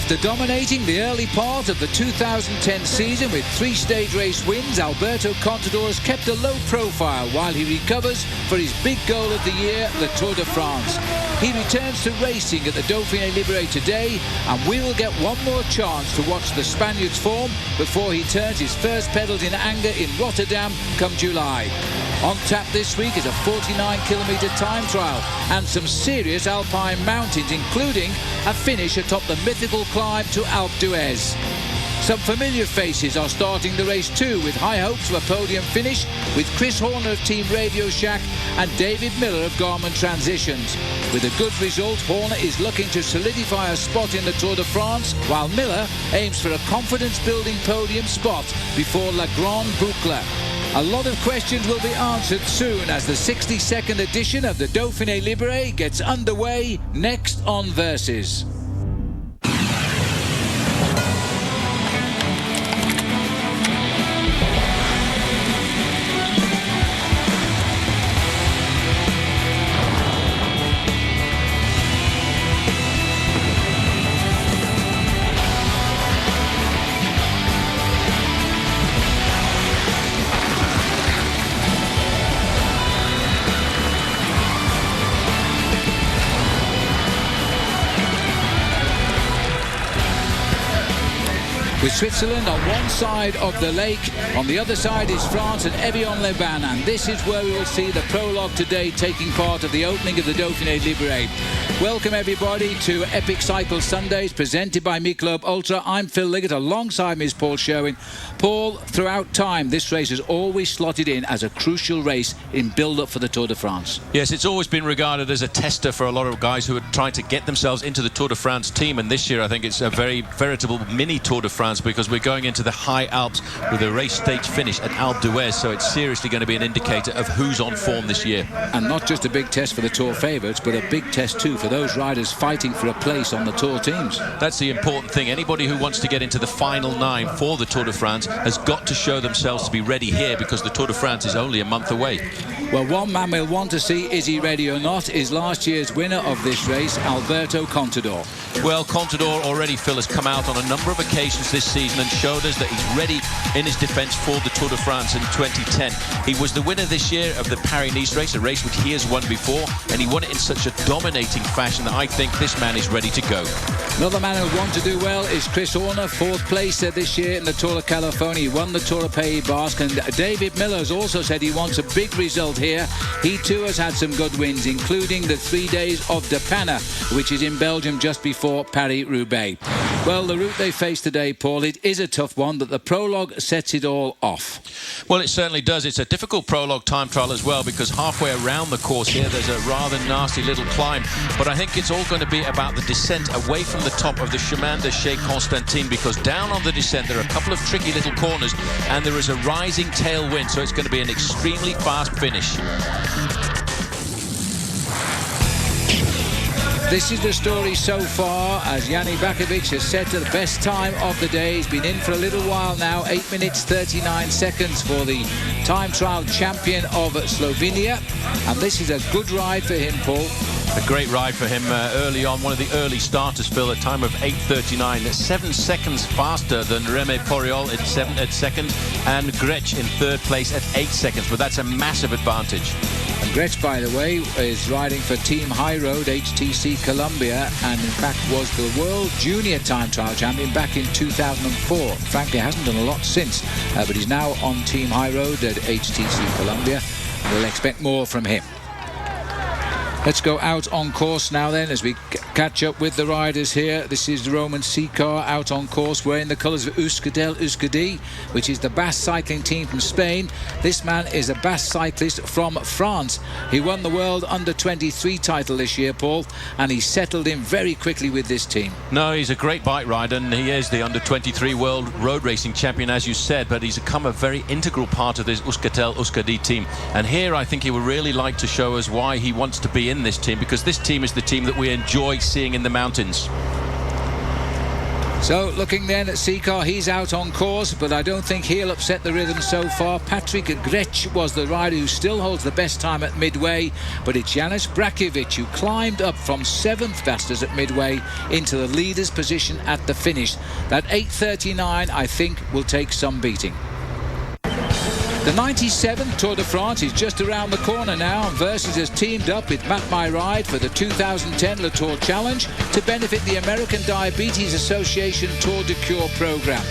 After dominating the early part of the 2010 season with 3 stage race wins, Alberto Contador has kept a low profile while he recovers for his big goal of the year, the Tour de France. He returns to racing at the Dauphiné today, and we will get one more chance to watch the Spaniard's form before he turns his first pedals in anger in Rotterdam come July. On tap this week is a 49-kilometre time trial and some serious alpine mountains, including a finish atop the mythical climb to Alpe d'Huez. Some familiar faces are starting the race too, with high hopes of a podium finish with Chris Horner of Team Radio Shack and David Miller of Garmin Transitions. With a good result, Horner is looking to solidify a spot in the Tour de France, while Miller aims for a confidence-building podium spot before La Grande Boucle. A lot of questions will be answered soon as the 62nd edition of the Dauphiné Libéré gets underway next on Versus. With Switzerland on one side of the lake, on the other side is France and Evian-les-Bains, and this is where we will see the Prologue today taking part of the opening of the Dauphiné Libéré. Welcome everybody to Epic Cycle Sundays presented by Michelob Ultra. I'm Phil Liggett, alongside me is Paul Sherwin. Paul, throughout time this race has always slotted in as a crucial race in build-up for the Tour de France. Yes, it's always been regarded as a tester for a lot of guys who are trying to get themselves into the Tour de France team, and this year I think it's a very veritable mini Tour de France, because we're going into the high Alps with a race stage finish at Alpe d'Huez, so it's seriously going to be an indicator of who's on form this year. And not just a big test for the Tour favourites, but a big test too for those riders fighting for a place on the Tour teams. That's the important thing. Anybody who wants to get into the final 9 for the Tour de France has got to show themselves to be ready here, because the Tour de France is only a month away. Well, one man we'll want to see, is he ready or not, is last year's winner of this race, Alberto Contador. Well, Contador already, Phil, has come out on a number of occasions this season and showed us that he's ready in his defence for the Tour de France in 2010. He was the winner this year of the Paris-Nice race, a race which he has won before, and he won it in such a dominating fashion that I think this man is ready to go. Another man who wants to do well is Chris Horner, 4th place this year in the Tour of California. He won the Tour of Pays Basque, and David Miller has also said he wants a big result here. He too has had some good wins, including the 3 days of Dauphiné, which is in Belgium just before Paris-Roubaix. Well, the route they face today, Paul, it is a tough one, but the Prologue sets it all off. Well, it certainly does. It's a difficult Prologue time trial as well, because halfway around the course here there's a rather nasty little climb, but I think it's all going to be about the descent away from the top of the Chemin de Chez Constantin, because down on the descent there are a couple of tricky little corners and there is a rising tailwind, so it's going to be an extremely fast finish. This is the story so far, as Jani Bakovic has set the best time of the day. He's been in for a little while now, 8 minutes 39 seconds for the time trial champion of Slovenia. And this is a good ride for him, Paul. A great ride for him early on, one of the early starters, Phil, a time of 8:39, 7 seconds faster than Remy Poriol at second, and Grech in 3rd place at 8 seconds, but that's a massive advantage. And Grech, by the way, is riding for Team High Road HTC Columbia, and in fact was the World Junior Time Trial Champion back in 2004. Frankly, hasn't done a lot since, but he's now on Team High Road at HTC Columbia. We'll expect more from him. Let's go out on course now then, as we catch up with the riders here. This is the Roman C car out on course, wearing the colours of Euskaltel Euskadi, which is the Basque cycling team from Spain. This man is a Basque cyclist from France. He won the World Under-23 title this year, Paul, and he settled in very quickly with this team. No, he's a great bike rider, and he is the Under-23 World Road Racing Champion, as you said, but he's become a very integral part of this Euskaltel Euskadi team. And here I think he would really like to show us why he wants to be in this team, because this team is the team that we enjoy seeing in the mountains. So looking then at Seacar, he's out on course, but I don't think he'll upset the rhythm so far. Patrick Grech was the rider who still holds the best time at Midway, but it's Janis Brakovic who climbed up from 7th fastest at Midway into the leader's position at the finish. That 8:39, I think, will take some beating. The 97th Tour de France is just around the corner now, and Versus has teamed up with Map My Ride for the 2010 Le Tour Challenge to benefit the American Diabetes Association Tour de Cure program.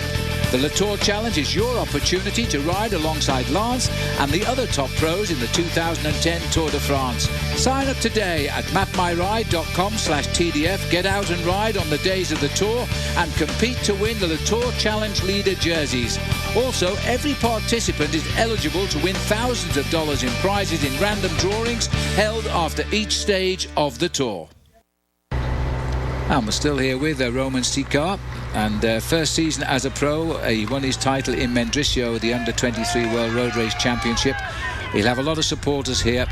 The Le Tour Challenge is your opportunity to ride alongside Lance and the other top pros in the 2010 Tour de France. Sign up today at mapmyride.com/TDF. Get out and ride on the days of the Tour and compete to win the Le Tour Challenge leader jerseys. Also, every participant is eligible to win thousands of dollars in prizes in random drawings held after each stage of the Tour. And we're still here with Roman Seacar, and first season as a pro, he won his title in Mendrisio, the Under-23 World Road Race Championship. He'll have a lot of supporters here.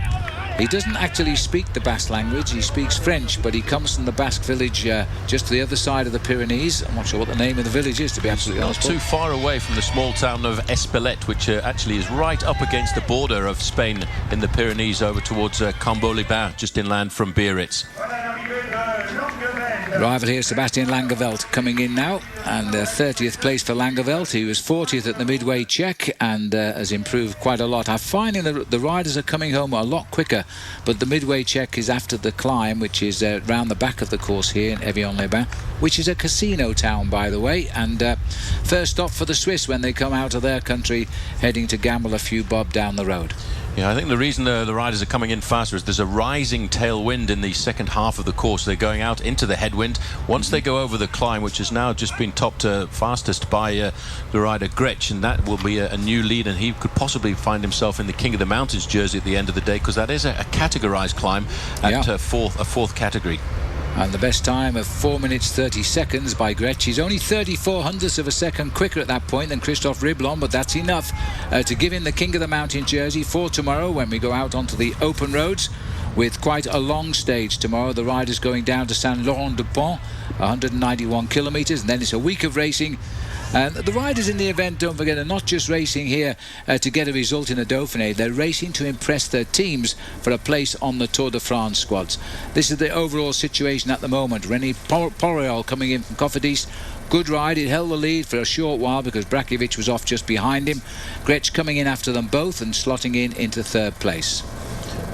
He doesn't actually speak the Basque language, he speaks French, but he comes from the Basque village just to the other side of the Pyrenees. I'm not sure what the name of the village is, to be absolutely honest. Not too far away from the small town of Espelette, which actually is right up against the border of Spain in the Pyrenees over towards Cambo-les-Bains, just inland from Biarritz. Rival here, Sebastian Langeveld, coming in now, and 30th place for Langeveld. He was 40th at the Midway check and has improved quite a lot. I'm finding the riders are coming home a lot quicker, but the Midway check is after the climb, which is round the back of the course here in Evian-les-Bains, which is a casino town, by the way, and first stop for the Swiss when they come out of their country, heading to gamble a few bob down the road. Yeah, I think the reason the riders are coming in faster is there's a rising tailwind in the second half of the course. They're going out into the headwind. Once they go over the climb, which has now just been topped fastest by the rider Grech, and that will be a new lead, and he could possibly find himself in the King of the Mountains jersey at the end of the day, because that is a categorized climb at a fourth category. And the best time of 4 minutes 30 seconds by Grech. He's only 34 hundredths of a second quicker at that point than Christophe Riblon, but that's enough to give him the King of the Mountain jersey for tomorrow when we go out onto the open roads with quite a long stage tomorrow. The riders going down to Saint-Laurent-du-Pont, 191 kilometres, and then it's a week of racing. The riders in the event, don't forget, are not just racing here to get a result in a Dauphiné. They're racing to impress their teams for a place on the Tour de France squads. This is the overall situation at the moment. René Porreol coming in from Cofidis. Good ride. It held the lead for a short while because Brakovic was off just behind him. Grech coming in after them both and slotting in into third place.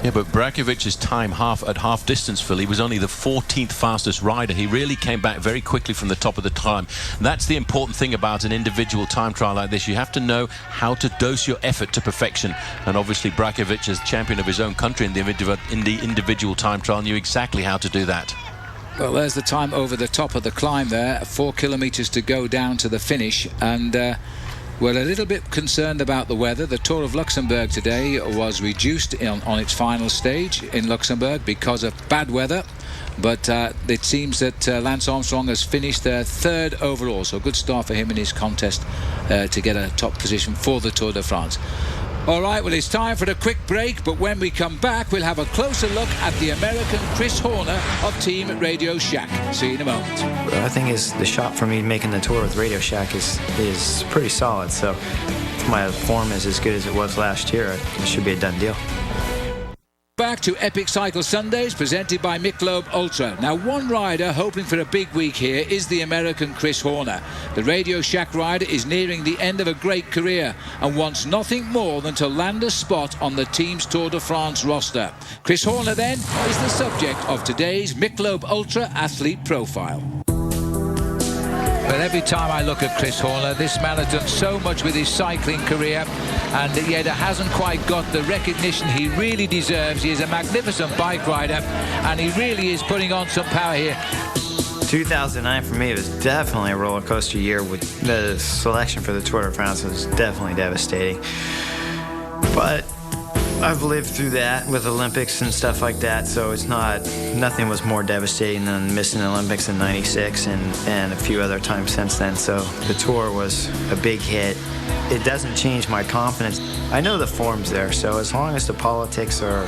Yeah, but Brakovic's time at half distance, Phil, he was only the 14th fastest rider. He really came back very quickly from the top of the climb. That's the important thing about an individual time trial like this. You have to know how to dose your effort to perfection. And obviously Brakovic, as champion of his own country in the individual time trial, knew exactly how to do that. Well, there's the time over the top of the climb there. 4 kilometres to go down to the finish, and we're a little bit concerned about the weather. The Tour of Luxembourg today was reduced on its final stage in Luxembourg because of bad weather, but it seems that Lance Armstrong has finished third overall, so a good start for him in his contest to get a top position for the Tour de France. All right, well, it's time for a quick break, but when we come back, we'll have a closer look at the American Chris Horner of Team Radio Shack. See you in a moment. I think the shot for me making the tour with Radio Shack is pretty solid. So if my form is as good as it was last year, it should be a done deal. Back to Epic Cycle Sundays, presented by Michelob Ultra. Now, one rider hoping for a big week here is the American Chris Horner. The Radio Shack rider is nearing the end of a great career and wants nothing more than to land a spot on the team's Tour de France roster. Chris Horner, then, is the subject of today's Michelob Ultra Athlete Profile. But every time I look at Chris Horner, this man has done so much with his cycling career, and yet it hasn't quite got the recognition he really deserves. He is a magnificent bike rider, and he really is putting on some power here. 2009 for me was definitely a roller coaster year. With the selection for the Tour de France was definitely devastating. But I've lived through that with Olympics and stuff like that, so nothing was more devastating than missing the Olympics in '96 and a few other times since then. So the tour was a big hit. It doesn't change my confidence. I know the form's there, so as long as the politics are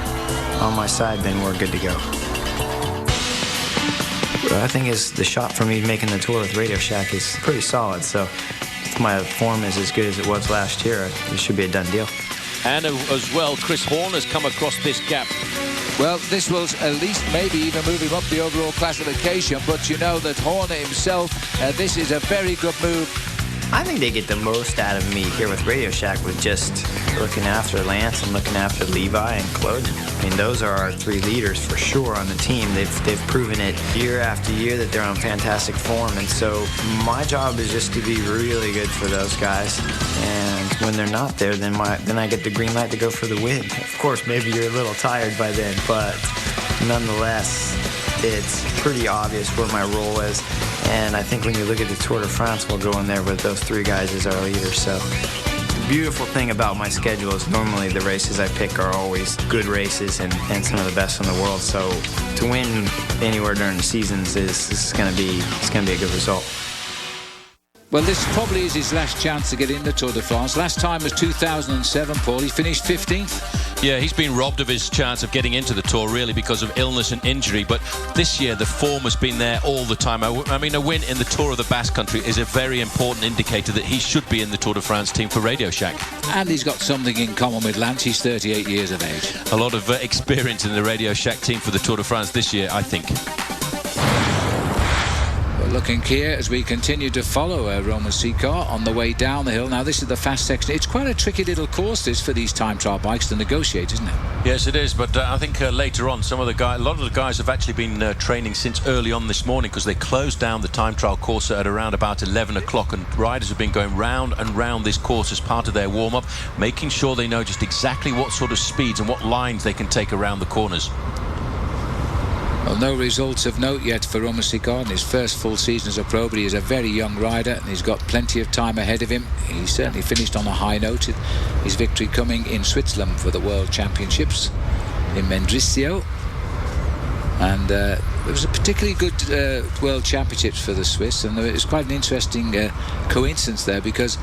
on my side, then we're good to go. But I think the shot for me making the tour with Radio Shack is pretty solid. So if my form is as good as it was last year, it should be a done deal. And as well, Chris Horn has come across this gap. Well, this will at least maybe even move him up the overall classification, but you know that Horner himself, this is a very good move. I think they get the most out of me here with Radio Shack with just looking after Lance and looking after Levi and Claude. I mean, those are our three leaders for sure on the team. They've proven it year after year that they're on fantastic form, and so my job is just to be really good for those guys. And when they're not there, then I get the green light to go for the win. Of course, maybe you're a little tired by then, but nonetheless, it's pretty obvious where my role is. And I think when you look at the Tour de France, we'll go in there with those three guys as our leaders. So the beautiful thing about my schedule is normally the races I pick are always good races and some of the best in the world. So to win anywhere during the seasons is going to be a good result. Well, this probably is his last chance to get in the Tour de France. Last time was 2007, Paul. He finished 15th. Yeah, he's been robbed of his chance of getting into the Tour, really, because of illness and injury. But this year, the form has been there all the time. I mean, a win in the Tour of the Basque Country is a very important indicator that he should be in the Tour de France team for Radio Shack. And he's got something in common with Lance. He's 38 years of age. A lot of experience in the Radio Shack team for the Tour de France this year, I think. Looking here as we continue to follow Roman Sikar on the way down the hill. Now, this is the fast section. It's quite a tricky little course, this, for these time trial bikes to negotiate, isn't it? Yes, it is. But I think later on, a lot of the guys have actually been training since early on this morning, because they closed down the time trial course at around about 11 o'clock, and riders have been going round and round this course as part of their warm-up, making sure they know just exactly what sort of speeds and what lines they can take around the corners. Well, no results of note yet for Roman Sikar in his first full season as a pro, but he is a very young rider and he's got plenty of time ahead of him. He certainly finished on a high note. His victory coming in Switzerland for the World Championships in Mendrisio. And it was a particularly good World Championships for the Swiss, and it was quite an interesting coincidence there, because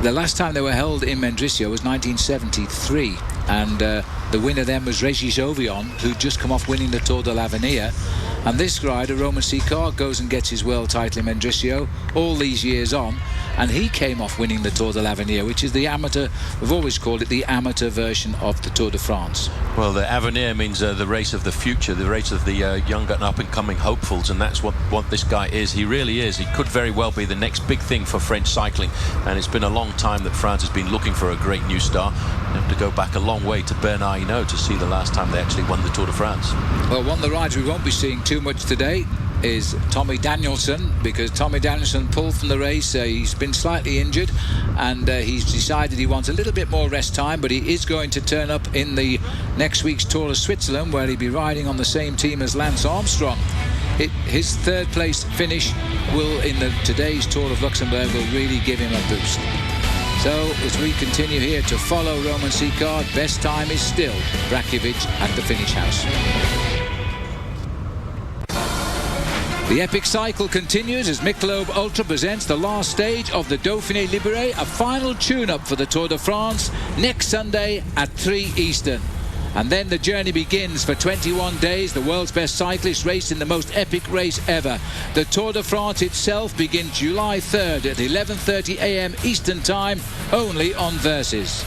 the last time they were held in Mendrisio was 1973, and the winner then was Régis Evian, who'd just come off winning the Tour de l'Avenir. And this rider, Roman Sikar, goes and gets his world title in Mendrisio all these years on, and he came off winning the Tour de l'Avenir, which is the amateur, we've always called it the amateur version of the Tour de France. Well, the Avenir means the race of the future, the race of the young and up-and-coming hopefuls, and that's what this guy is. He really is. He could very well be the next big thing for French cycling, and it's been a long time that France has been looking for a great new star. You have to go back a long way to Bernard Hinault to see the last time they actually won the Tour de France. Well, one of the riders we won't be seeing too much today is Tommy Danielson, because Tommy Danielson pulled from the race. He's been slightly injured, and he's decided he wants a little bit more rest time, but he is going to turn up in the next week's Tour of Switzerland, where he'll be riding on the same team as Lance Armstrong. His third place finish will, in today's Tour of Luxembourg, will really give him a boost. So as we continue here to follow Roman Sikar, best time is still Brakovic at the finish house. The epic cycle continues as Michelob Ultra presents the last stage of the Dauphiné Libéré, a final tune-up for the Tour de France next Sunday at 3 Eastern. And then the journey begins for 21 days. The world's best cyclists race in the most epic race ever. The Tour de France itself begins July 3rd at 11:30 a.m. Eastern Time, only on Versus.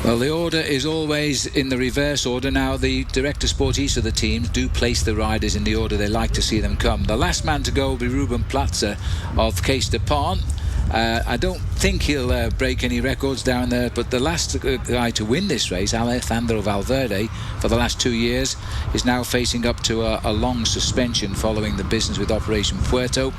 Well, the order is always in the reverse order. Now, the director sportifs of the teams do place the riders in the order they like to see them come. The last man to go will be Ruben Platzer of Case de Pan. I don't think he'll break any records down there, but the last guy to win this race, Alejandro Valverde, for the last 2 years, is now facing up to a long suspension following the business with Operation Puerto,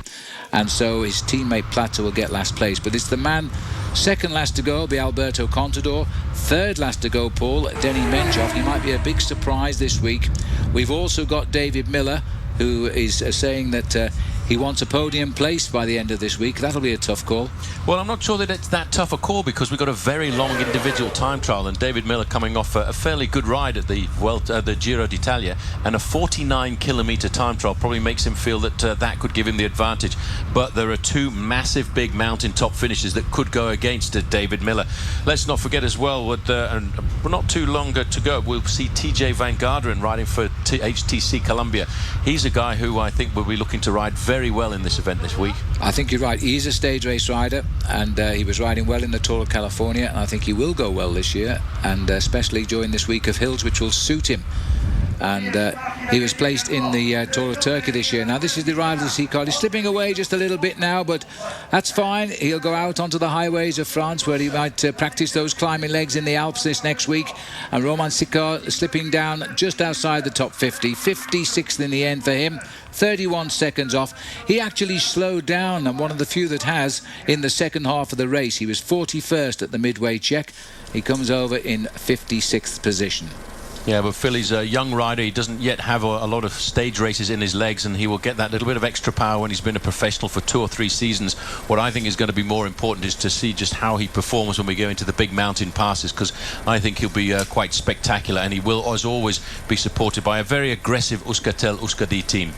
and so his teammate Platzer will get last place. But it's the man second last to go will be Alberto Contador. Third last to go, Paul, Denny Menchov. He might be a big surprise this week. We've also got David Miller, who is saying that he wants a podium place by the end of this week. That'll be a tough call. Well, I'm not sure that it's that tough a call, because we've got a very long individual time trial, and David Miller coming off a fairly good ride at the Giro d'Italia, and a 49-kilometre time trial probably makes him feel that that could give him the advantage. But there are two massive big mountain top finishes that could go against David Miller. Let's not forget as well, and not too long to go, we'll see TJ Van Garderen riding for HTC Columbia. He's a guy who I think will be looking to ride very well in this event this week. I think you're right. He's a stage race rider, and he was riding well in the Tour of California, and I think he will go well this year, and especially during this week of hills, which will suit him. And he was placed in the Tour of Turkey this year. Now, this is the rider of the Sea Card. He's slipping away just a little bit now, but that's fine. He'll go out onto the highways of France, where he might practice those climbing legs in the Alps this next week. And Romain Sicard slipping down just outside the top 50. 56th in the end for him. 31 seconds off. He actually slowed down, and one of the few that has, in the second half of the race. He was 41st at the midway check. He comes over in 56th position. Yeah, but Philly's a young rider. He doesn't yet have a lot of stage races in his legs, and he will get that little bit of extra power when he's been a professional for 2 or 3 seasons. What I think is going to be more important is to see just how he performs when we go into the big mountain passes, because I think he'll be quite spectacular, and he will, as always, be supported by a very aggressive Euskaltel-Euskadi team.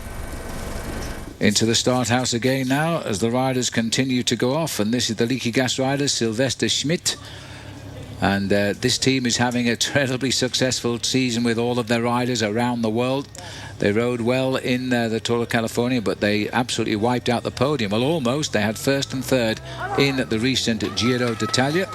Into the start house again now as the riders continue to go off, and this is the Leaky Gas rider, Sylvester Schmidt. And this team is having a terribly successful season with all of their riders around the world. They rode well in the Tour of California, but they absolutely wiped out the podium. Well, almost. They had first and third in the recent Giro d'Italia.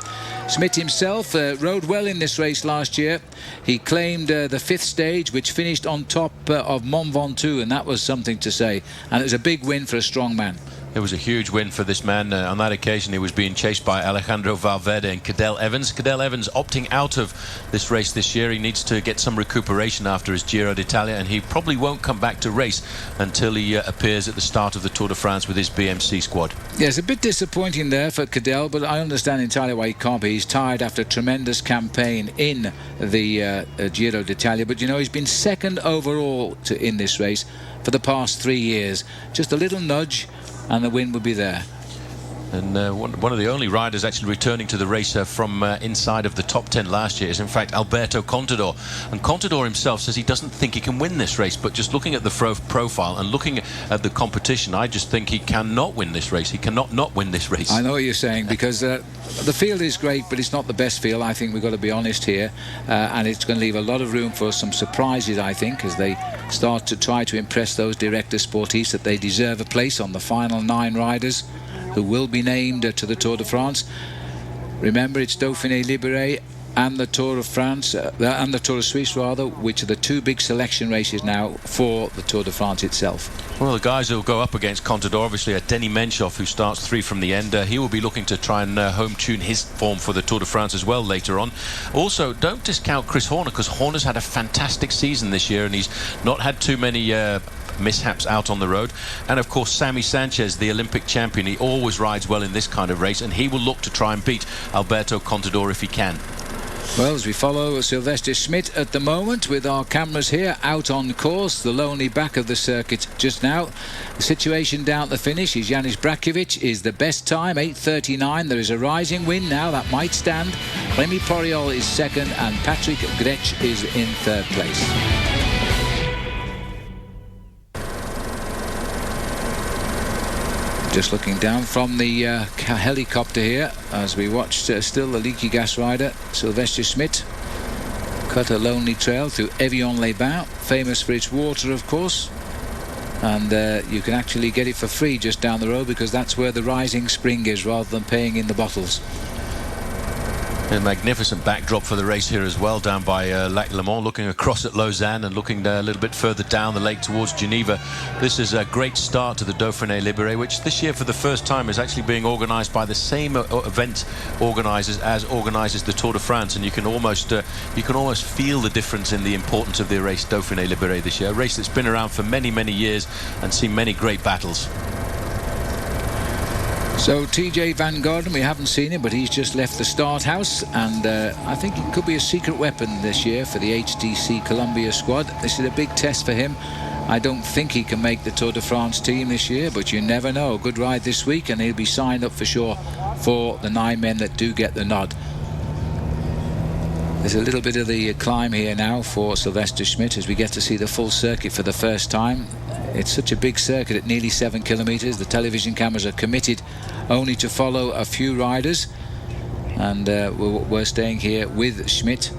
Schmidt himself rode well in this race last year. He claimed the 5th stage, which finished on top of Mont Ventoux, and that was something to say. And it was a big win for a strong man. It was a huge win for this man. On that occasion, he was being chased by Alejandro Valverde and Cadel Evans. Cadel Evans opting out of this race this year. He needs to get some recuperation after his Giro d'Italia, and he probably won't come back to race until he appears at the start of the Tour de France with his BMC squad. Yeah, it's a bit disappointing there for Cadel, but I understand entirely why he can't be. He's tired after a tremendous campaign in the Giro d'Italia, but you know, he's been second overall in this race for the past 3 years. Just a little nudge and the win would be there. And one of the only riders actually returning to the race from inside of the top 10 last year is in fact Alberto Contador. And Contador himself says he doesn't think he can win this race, but just looking at the profile and looking at the competition, I just think he cannot win this race. He cannot not win this race. I know what you're saying, because the field is great, but it's not the best field. I think we've got to be honest here, and it's going to leave a lot of room for some surprises, I think, as they start to try to impress those director sportifs that they deserve a place on the final 9 riders who will be named to the Tour de France. Remember, it's Dauphiné Libéré and the Tour of France, and the Tour of Suisse rather, which are the 2 big selection races now for the Tour de France itself. Well, the guys who will go up against Contador, obviously, are Denny Menchoff, who starts 3 from the end. He will be looking to try and home tune his form for the Tour de France as well later on. Also, don't discount Chris Horner, because Horner's had a fantastic season this year, and he's not had too many mishaps out on the road. And of course, Sammy Sanchez, the Olympic champion, he always rides well in this kind of race, and he will look to try and beat Alberto Contador if he can. Well, as we follow Sylvester Schmidt at the moment with our cameras here out on course, the lonely back of the circuit just now. The situation down at the finish is Janis Brakovic is the best time, 8:39. There is a rising wind now, that might stand. Remy Poriol is second, and Patrick Grech is in 3rd place. Just looking down from the helicopter here as we watch still the Leaky Gas rider Sylvester Schmidt cut a lonely trail through Evian-les-Bains, famous for its water, of course, and you can actually get it for free just down the road, because that's where the rising spring is, rather than paying in the bottles. A magnificent backdrop for the race here as well, down by Lac Léman, looking across at Lausanne and looking a little bit further down the lake towards Geneva. This is a great start to the Dauphiné Libéré, which this year for the first time is actually being organised by the same event organisers as organises the Tour de France, and you can almost feel the difference in the importance of the race Dauphiné Libéré this year, a race that's been around for many years and seen many great battles. So TJ Van Garderen, we haven't seen him, but he's just left the start house, and I think it could be a secret weapon this year for the HTC Columbia squad. This is a big test for him. I don't think he can make the Tour de France team this year, but you never know. Good ride this week, and he'll be signed up for sure for the 9 men that do get the nod. There's a little bit of the climb here now for Sylvester Schmidt as we get to see the full circuit for the first time. It's such a big circuit at nearly 7 kilometres. The television cameras are committed only to follow a few riders, and we're staying here with Schmidt,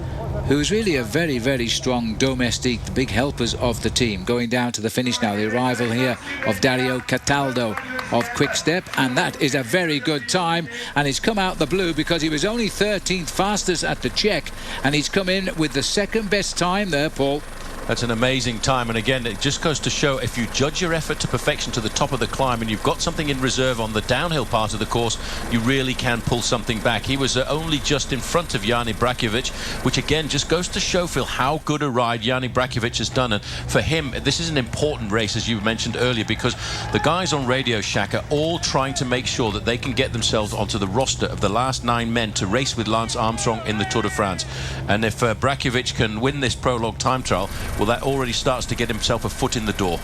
who is really a very, very strong domestique, the big helpers of the team. Going down to the finish now, the arrival here of Dario Cataldo of Quick-Step, and that is a very good time, and he's come out the blue because he was only 13th fastest at the check, and he's come in with the second best time there, Paul. That's an amazing time, and again, it just goes to show if you judge your effort to perfection to the top of the climb and you've got something in reserve on the downhill part of the course, you really can pull something back. He was only just in front of Jani Brajkovic, which again just goes to show, Phil, how good a ride Jani Brajkovic has done. And for him, this is an important race, as you mentioned earlier, because the guys on Radio Shack are all trying to make sure that they can get themselves onto the roster of the last 9 men to race with Lance Armstrong in the Tour de France. And if Brajkovic can win this prologue time trial, well, that already starts to get himself a foot in the door.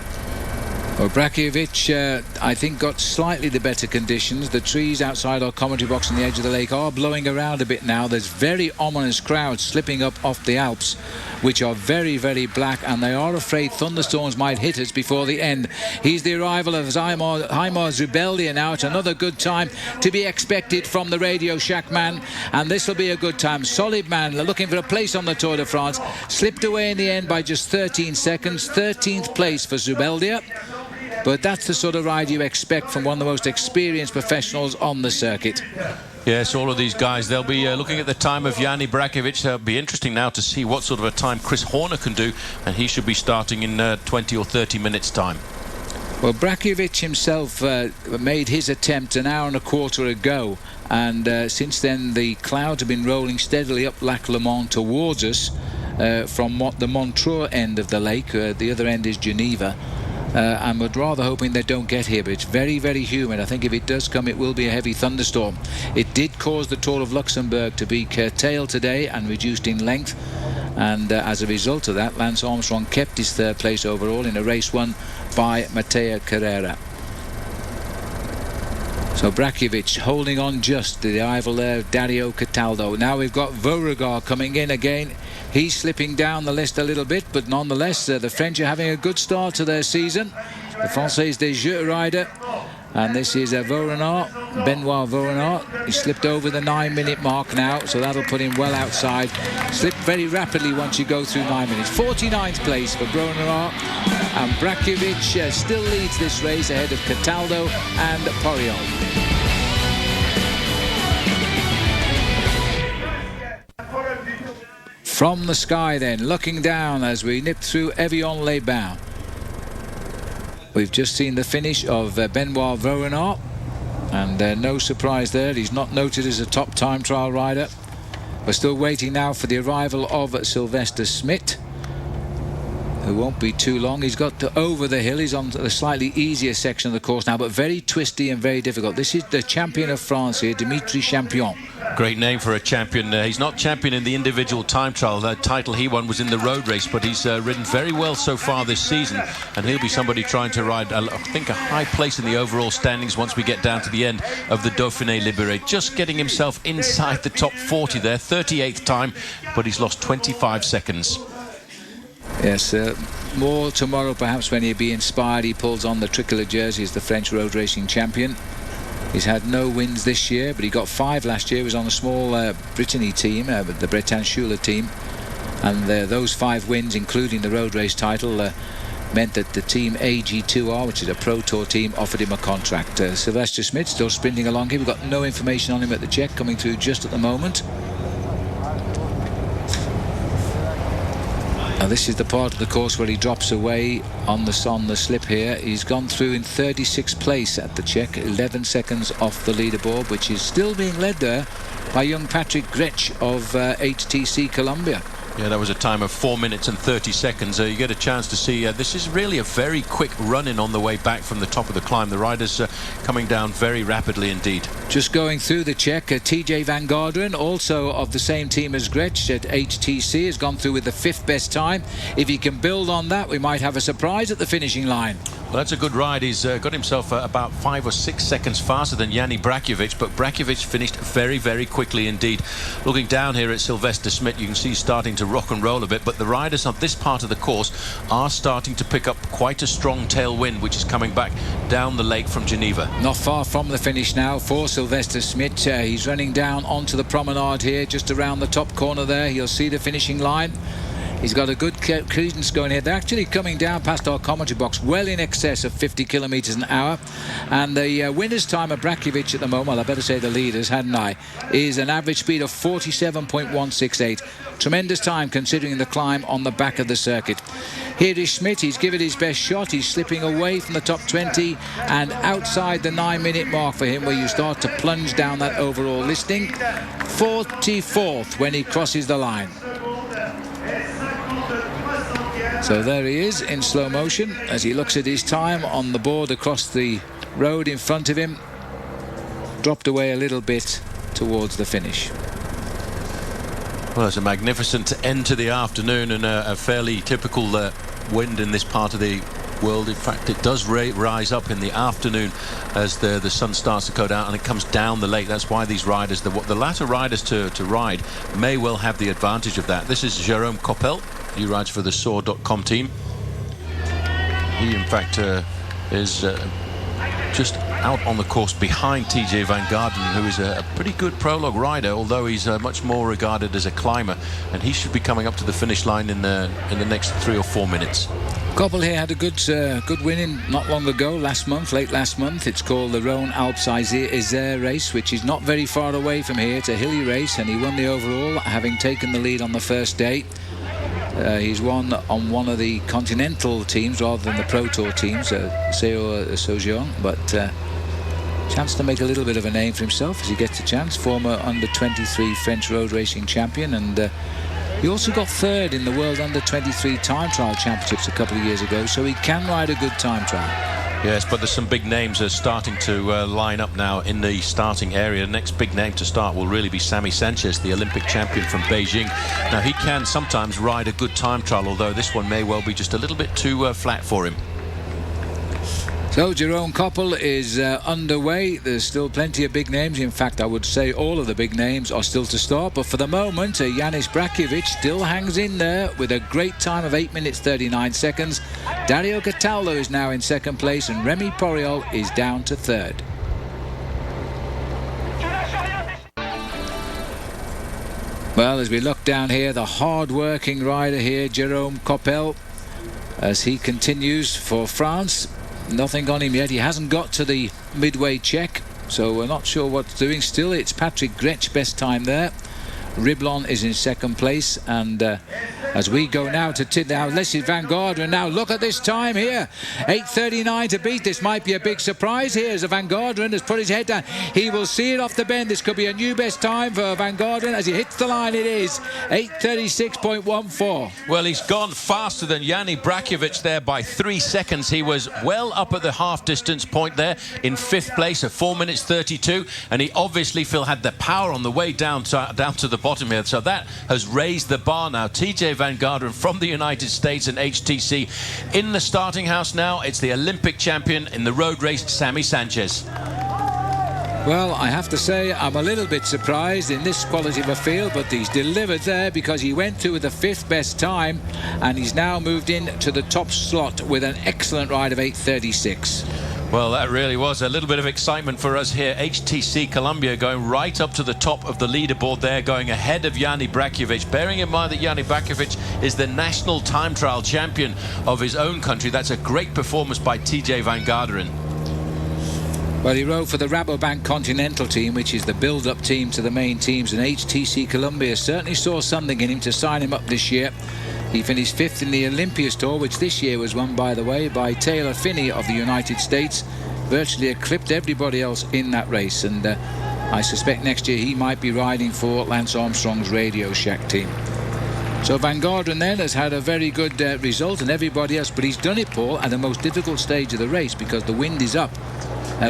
Well, Brajkovic, I think, got slightly the better conditions. The trees outside our commentary box on the edge of the lake are blowing around a bit now. There's very ominous crowds slipping up off the Alps, which are very, very black, and they are afraid thunderstorms might hit us before the end. He's the arrival of Heimar Zubeldia now. It's another good time to be expected from the Radio Shack man, and this will be a good time. Solid man looking for a place on the Tour de France. Slipped away in the end by just 13 seconds. 13th place for Zubeldia. But that's the sort of ride you expect from one of the most experienced professionals on the circuit. Yes, all of these guys, they'll be looking at the time of Jani Brajkovic. It'll be interesting now to see what sort of a time Chris Horner can do, and he should be starting in 20 or 30 minutes' time. Well, Brajkovic himself made his attempt an hour and a quarter ago, and since then the clouds have been rolling steadily up Lac Le Mans towards us from the Montreux end of the lake. The other end is Geneva. And we're rather hoping they don't get here, but it's very, very humid. I think if it does come, it will be a heavy thunderstorm. It did cause the Tour of Luxembourg to be curtailed today and reduced in length, and as a result of that, Lance Armstrong kept his 3rd place overall in a race won by Mateo Carrera. So Brajkovic holding on just to the arrival there of Dario Cataldo. Now we've got Beauregard coming in again. He's slipping down the list a little bit, but nonetheless, the French are having a good start to their season. The Français des Jeux rider. And this is Benoit Vaurenard. He slipped over the 9-minute mark now, so that'll put him well outside. Slipped very rapidly once you go through 9 minutes. 49th place for Vaurenard. And Brajkovic still leads this race ahead of Cataldo and Poriol. From the sky then, looking down as we nip through Evian-les-Bains. We've just seen the finish of Benoit Vaurenard, and no surprise there, he's not noted as a top time trial rider. We're still waiting now for the arrival of Sylvester Schmidt, who won't be too long. He's got to over the hill. He's on the slightly easier section of the course now, but very twisty and very difficult. This is the champion of France here, Dimitri Champion. Great name for a champion. He's not champion in the individual time trial. The title he won was in the road race, but he's ridden very well so far this season, and he'll be somebody trying to ride, I think, a high place in the overall standings once we get down to the end of the Dauphiné Libéré. Just getting himself inside the top 40 there, 38th time, but he's lost 25 seconds. Yes, more tomorrow perhaps when he'll be inspired. He pulls on the tricolour jersey as the French road racing champion. He's had no wins this year, but he got 5 last year. He was on a small Brittany team, the Bretan Schuler team, and those 5 wins, including the road race title, meant that the team AG2R, which is a Pro Tour team, offered him a contract. Sylvester Schmidt still sprinting along here. We've got no information on him at the check, coming through just at the moment. Now this is the part of the course where he drops away on the slip here. He's gone through in 36th place at the check, 11 seconds off the leaderboard, which is still being led there by young Patrick Gretsch of HTC Columbia. Yeah, that was a time of 4 minutes and 30 seconds. You get a chance to see this is really a very quick run-in on the way back from the top of the climb. The riders coming down very rapidly indeed. Just going through the check, TJ Van Garderen, also of the same team as Gretsch at HTC, has gone through with the 5th best time. If he can build on that, we might have a surprise at the finishing line. Well, that's a good ride. He's got himself about 5 or 6 seconds faster than Yanni Brackovic, but Brackovic finished very, very quickly indeed. Looking down here at Sylvester Smith, you can see he's starting to rock and roll a bit, but the riders on this part of the course are starting to pick up quite a strong tailwind, which is coming back down the lake from Geneva. Not far from the finish now for Sylvester Smith. He's running down onto the promenade here, just around the top corner there. You'll see the finishing line. He's got a good credence going here. They're actually coming down past our commentary box well in excess of 50 kilometres an hour. And the winner's time of Brackovic at the moment, well, I better say the leaders, hadn't I, is an average speed of 47.168. Tremendous time considering the climb on the back of the circuit. Here is Schmidt. He's given his best shot. He's slipping away from the top 20 and outside the 9-minute mark for him, where you start to plunge down that overall listing. 44th when he crosses the line. So there he is in slow motion as he looks at his time on the board across the road in front of him. Dropped away a little bit towards the finish. Well, it's a magnificent end to the afternoon and a fairly typical wind in this part of the world. In fact, it does rise up in the afternoon as the sun starts to go down, and it comes down the lake. That's why these riders, the latter riders to ride, may well have the advantage of that. This is Jérôme Coppel. He rides for the Soar.com team. He, in fact, is just out on the course behind TJ Van Garderen, who is a pretty good prologue rider, although he's much more regarded as a climber, and he should be coming up to the finish line in the next 3 or 4 minutes. Koppel here had a good win not long ago, late last month. It's called the Rhône-Alpes Isère race, which is not very far away from here. It's a hilly race, and he won the overall, having taken the lead on the first day. He's won on one of the continental teams rather than the Pro Tour teams, Sojourn, but chance to make a little bit of a name for himself as he gets a chance. Former under-23 French road racing champion, and he also got 3rd in the World Under-23 Time Trial Championships a couple of years ago, so he can ride a good time trial. Yes, but there's some big names are starting to line up now in the starting area. The next big name to start will really be Sami Sanchez, the Olympic champion from Beijing. Now, he can sometimes ride a good time trial, although this one may well be just a little bit too flat for him. So Jérôme Coppel is underway. There's still plenty of big names. In fact, I would say all of the big names are still to start. But for the moment, Yanis Brackovic still hangs in there with a great time of 8 minutes 39 seconds. Dario Cataldo is now in 2nd place, and Remy Poriol is down to 3rd. Well, as we look down here, the hard-working rider here, Jérôme Coppel, as he continues for France. Nothing on him yet. He hasn't got to the midway check, so we're not sure what's doing. Still, it's Patrick Gretsch best time there. Riblon is in 2nd place, and as we go now to this is Van Garderen. Now look at this time here, 8:39 to beat. This might be a big surprise here as Van Garderen has put his head down. He will see it off the bend. This could be a new best time for Van Garderen as he hits the line. It is 8:36.14. Well, he's gone faster than Yanni Brackovic there by 3 seconds. He was well up at the half distance point there in 5th place at 4 minutes 32, and he obviously had the power on the way down to the bottom here, so that has raised the bar now. TJ Van Garderen from the United States and HTC in the starting house now. It's the Olympic champion in the road race, Sami Sanchez. Well, I have to say I'm a little bit surprised in this quality of a field, but he's delivered there because he went through with the 5th best time, and he's now moved in to the top slot with an excellent ride of 8:36. Well, that really was a little bit of excitement for us here. HTC Columbia going right up to the top of the leaderboard there, going ahead of Yanni Brackovic. Bearing in mind that Yanni Brackovic is the national time trial champion of his own country. That's a great performance by TJ Van Garderen. Well, he rode for the Rabobank Continental team, which is the build-up team to the main teams, and HTC Columbia certainly saw something in him to sign him up this year. He finished 5th in the Olympias Tour, which this year was won, by the way, by Taylor Phinney of the United States. Virtually eclipsed everybody else in that race, and I suspect next year he might be riding for Lance Armstrong's Radio Shack team. So Van Garderen then has had a very good result, and everybody else, but he's done it, Paul, at the most difficult stage of the race because the wind is up,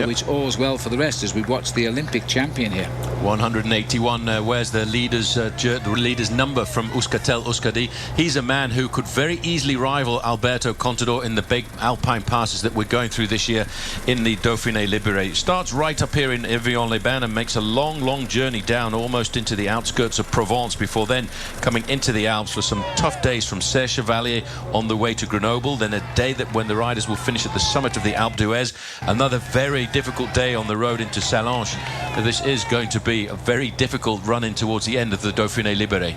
which augurs well for the rest as we watch the Olympic champion here. 181 wears the leader's number from Euskaltel-Euskadi. He's a man who could very easily rival Alberto Contador in the big alpine passes that we're going through this year in the Dauphiné Libéré. Starts right up here in Evian-les-Bains and makes a long journey down almost into the outskirts of Provence before then coming into the Alps for some tough days from Serre-Chevalier on the way to Grenoble, then a day that when the riders will finish at the summit of the Alpe d'Huez, another very difficult day on the road into Sallanches. This is going to be a very difficult run in towards the end of the Dauphiné Libéré.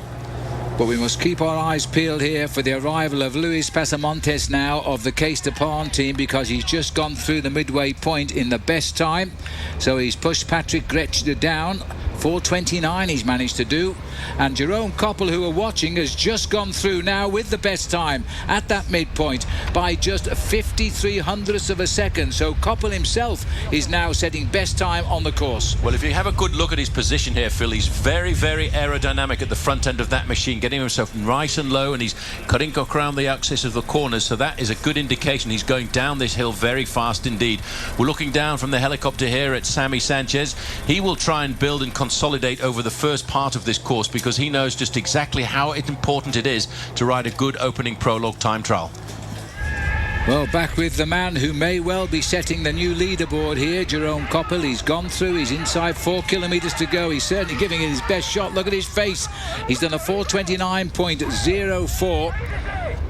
But we must keep our eyes peeled here for the arrival of Luis Pasamontes now of the Case Depend team, because he's just gone through the midway point in the best time. So he's pushed Patrick Gretsch down. 4:29 he's managed to do, and Jerome Koppel, who are watching, has just gone through now with the best time at that midpoint by just 53 hundredths of a second. So Koppel himself is now setting best time on the course. Well, if you have a good look at his position here, Phil, he's very aerodynamic at the front end of that machine, getting himself nice and low, and he's cutting around the axis of the corners, so that is a good indication he's going down this hill very fast indeed. We're looking down from the helicopter here at Sammy Sanchez. He will try and build and consolidate over the first part of this course because he knows just exactly how important it is to ride a good opening prologue time trial. Well, back with the man who may well be setting the new leaderboard here, Jerome Koppel. He's gone through, he's inside 4 kilometres to go. He's certainly giving it his best shot. Look at his face. He's done a 4:29.04.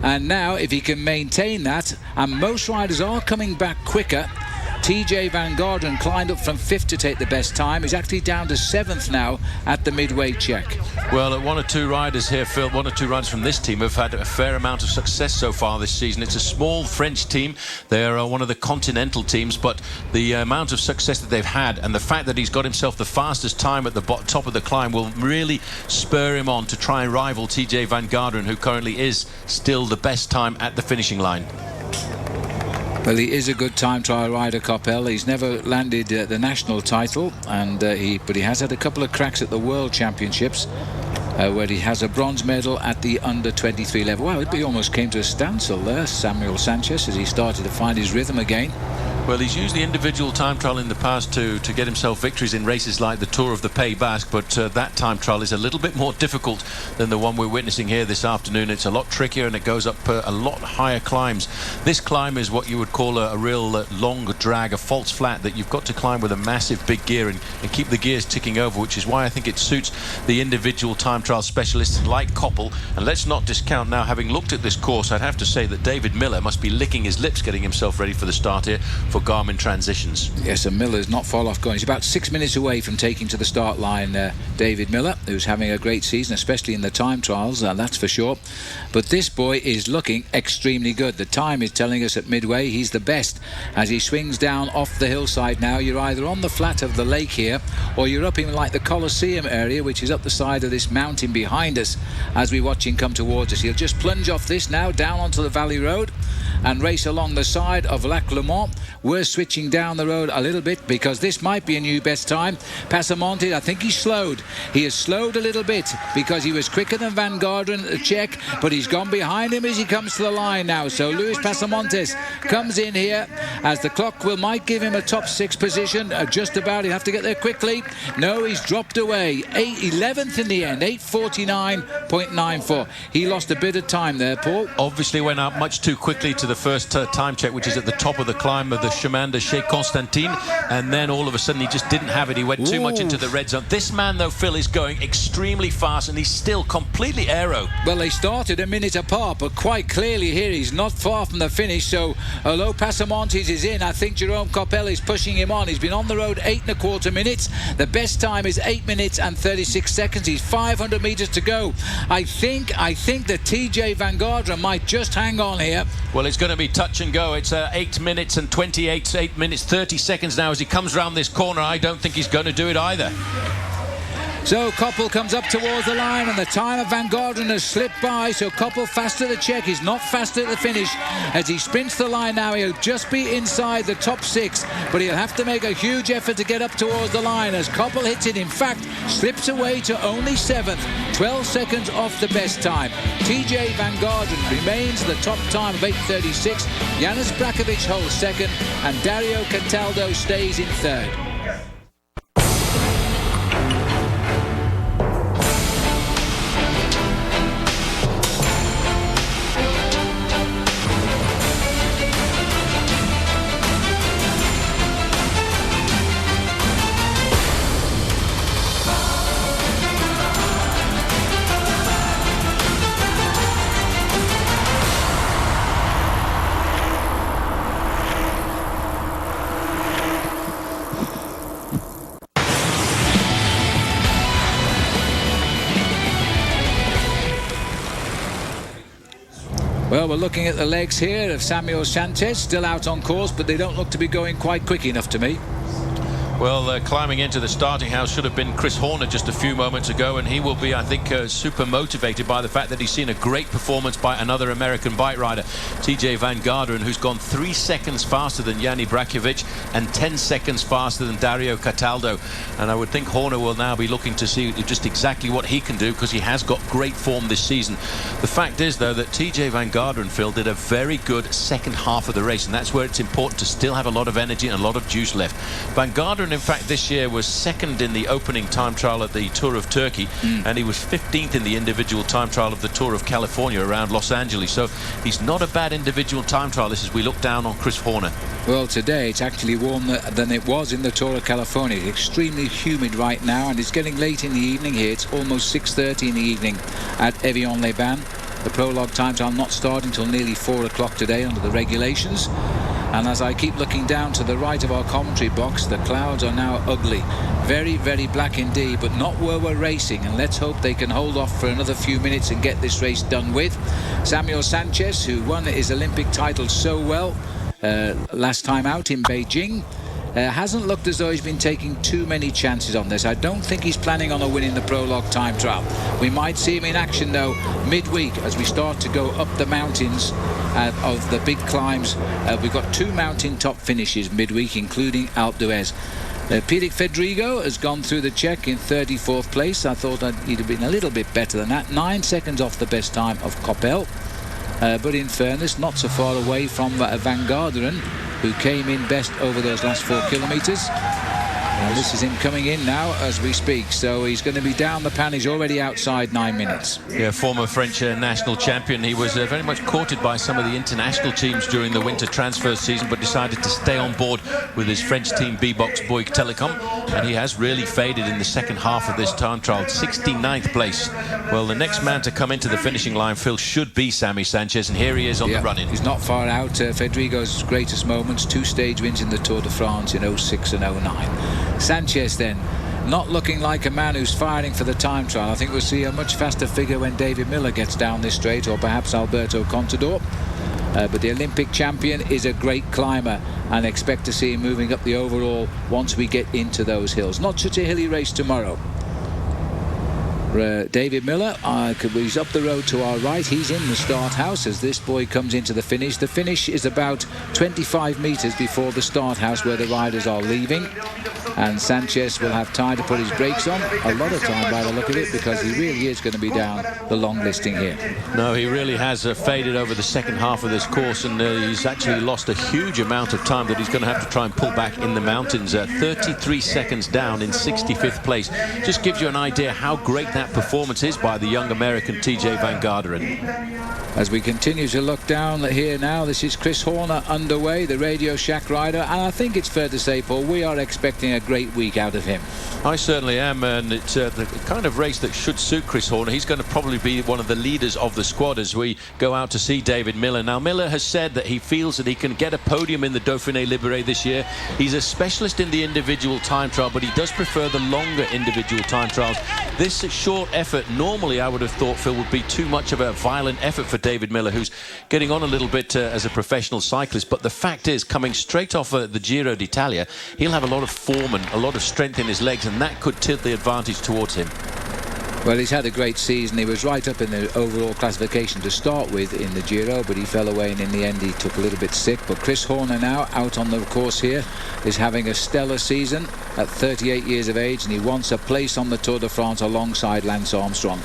And now, if he can maintain that, and most riders are coming back quicker. TJ Van Garderen climbed up from 5th to take the best time. He's actually down to 7th now at the midway check. Well, one or two riders here, Phil, one or two riders from this team have had a fair amount of success so far this season. It's a small French team. They are one of the continental teams, but the amount of success that they've had and the fact that he's got himself the fastest time at the top of the climb will really spur him on to try and rival TJ Van Garderen, who currently is still the best time at the finishing line. Well, he is a good time trial rider, Koppel. He's never landed the national title, and but he has had a couple of cracks at the World Championships, where he has a bronze medal at the under-23 level. Well, he almost came to a standstill there, Samuel Sanchez, as he started to find his rhythm again. Well, he's used the individual time trial in the past to get himself victories in races like the Tour of the Pays Basque, but that time trial is a little bit more difficult than the one we're witnessing here this afternoon. It's a lot trickier and it goes up a lot higher climbs. This climb is what you would call a real long drag, a false flat that you've got to climb with a massive big gear and keep the gears ticking over, which is why I think it suits the individual time trial specialists like Koppel. And let's not discount now, having looked at this course, I'd have to say that David Miller must be licking his lips getting himself ready for the start here for Garmin Transitions. Yes, and Miller's not far off going. He's about 6 minutes away from taking to the start line, David Miller, who's having a great season, especially in the time trials, that's for sure. But this boy is looking extremely good. The time is telling us at midway he's the best. As he swings down off the hillside now, you're either on the flat of the lake here, or you're up in like the Colosseum area, which is up the side of this mountain behind us as we watch him come towards us. He'll just plunge off this now, down onto the valley road, and race along the side of Lac Le Mans. We're switching down the road a little bit because this might be a new best time. Pasamontes, I think he's slowed. He has slowed a little bit because he was quicker than Van Garderen at the check, but he's gone behind him as he comes to the line now. So Luis Pasamontes comes in here as the clock might give him a top 6 position. Just about. He'll have to get there quickly. No, he's dropped away. 11th in the end, 8:49.94. He lost a bit of time there, Paul. Obviously went out much too quickly to the first time check, which is at the top of the climb of the Chemin de Chez Constantin, and then all of a sudden he just didn't have it. He went too much into the red zone. This man, though, Phil, is going extremely fast and he's still completely aero. Well, they started a minute apart, but quite clearly here he's not far from the finish. So although Pasamontes is in, I think Jerome Koppel is pushing him on. He's been on the road 8.25 minutes. The best time is 8 minutes and 36 seconds. He's 500 meters to go. I think that TJ Van Garderen might just hang on here. Well, it's going to be touch and go. It's 8 minutes and 8 minutes 30 seconds now as he comes round this corner. I don't think he's going to do it either. So Koppel comes up towards the line, and the time of Van Garderen has slipped by. So Koppel fast at the check. He's not fast at the finish. As he sprints the line now, he'll just be inside the top 6, but he'll have to make a huge effort to get up towards the line as Koppel hits it. In fact, slips away to only 7th, 12 seconds off the best time. TJ Van Garderen remains the top time of 8:36. Janis Brakovic holds 2nd, and Dario Cataldo stays in 3rd. Well, we're looking at the legs here of Samuel Sanchez, still out on course, but they don't look to be going quite quick enough to me. Well, climbing into the starting house should have been Chris Horner just a few moments ago, and he will be, I think, super motivated by the fact that he's seen a great performance by another American bike rider, TJ Van Garderen, who's gone 3 seconds faster than Janis Brakovic and 10 seconds faster than Dario Cataldo. And I would think Horner will now be looking to see just exactly what he can do, because he has got great form this season. The fact is, though, that TJ Van Garderen, Phil, did a very good second half of the race, and that's where it's important to still have a lot of energy and a lot of juice left. Van Garderen, in fact, this year was 2nd in the opening time trial at the Tour of Turkey, and he was 15th in the individual time trial of the Tour of California around Los Angeles. So he's not a bad individual time trialist as we look down on Chris Horner. Well, today it's actually warmer than it was in the Tour of California. It's extremely humid right now, and it's getting late in the evening here. It's almost 6:30 in the evening at Evian-les-Bains. The prologue times are not starting until nearly 4 o'clock today under the regulations. And as I keep looking down to the right of our commentary box, the clouds are now ugly. Very, very black indeed, but not where we're racing. And let's hope they can hold off for another few minutes and get this race done with. Samuel Sanchez, who won his Olympic title so well last time out in Beijing, hasn't looked as though he's been taking too many chances on this. I don't think he's planning on a win in the prologue time trial. We might see him in action, though, midweek as we start to go up the mountains of the big climbs. We've got 2 mountain top finishes midweek, including Alpe d'Huez. Pierrick Fedrigo has gone through the check in 34th place. I thought he'd have been a little bit better than that. 9 seconds off the best time of Koppel. But in fairness, not so far away from Van Garderen, who came in best over those last 4 kilometres. And this is him coming in now as we speak. So he's going to be down the pan. He's already outside 9 minutes. Yeah, former French national champion. He was very much courted by some of the international teams during the winter transfer season, but decided to stay on board with his French team B-Box Bouygues Telecom. And he has really faded in the second half of this time trial. 69th place. Well, the next man to come into the finishing line, Phil, should be Sammy Sanchez, and here he is on the run-in. He's not far out. Fedrigo's greatest moments, 2 stage wins in the Tour de France in 06 and 09. Sanchez then, not looking like a man who's firing for the time trial. I think we'll see a much faster figure when David Miller gets down this straight, or perhaps Alberto Contador. But the Olympic champion is a great climber, and expect to see him moving up the overall once we get into those hills. Not such a hilly race tomorrow. David Miller, he's up the road to our right. He's in the start house as this boy comes into the finish. The finish is about 25 metres before the start house where the riders are leaving. And Sanchez will have time to put his brakes on. A lot of time by the look of it, because he really is going to be down the long listing here. No, he really has faded over the second half of this course, and he's actually lost a huge amount of time that he's going to have to try and pull back in the mountains. 33 seconds down in 65th place. Just gives you an idea how great that performance is by the young American TJ Van Garderen. As we continue to look down here now, this is Chris Horner underway, the Radio Shack rider, and I think it's fair to say, Paul, we are expecting a great week out of him. I certainly am, and it's the kind of race that should suit Chris Horner. He's going to probably be one of the leaders of the squad as we go out to see David Miller. Now, Miller has said that he feels that he can get a podium in the Dauphiné Libéré this year. He's a specialist in the individual time trial, but he does prefer the longer individual time trials. This short short effort, normally I would have thought, Phil, would be too much of a violent effort for David Miller, who's getting on a little bit as a professional cyclist. But the fact is, coming straight off the Giro d'Italia, he'll have a lot of form and a lot of strength in his legs, and that could tilt the advantage towards him. Well, he's had a great season. He was right up in the overall classification to start with in the Giro, but he fell away, and in the end he took a little bit sick. But Chris Horner now out on the course here is having a stellar season at 38 years of age, and he wants a place on the Tour de France alongside Lance Armstrong.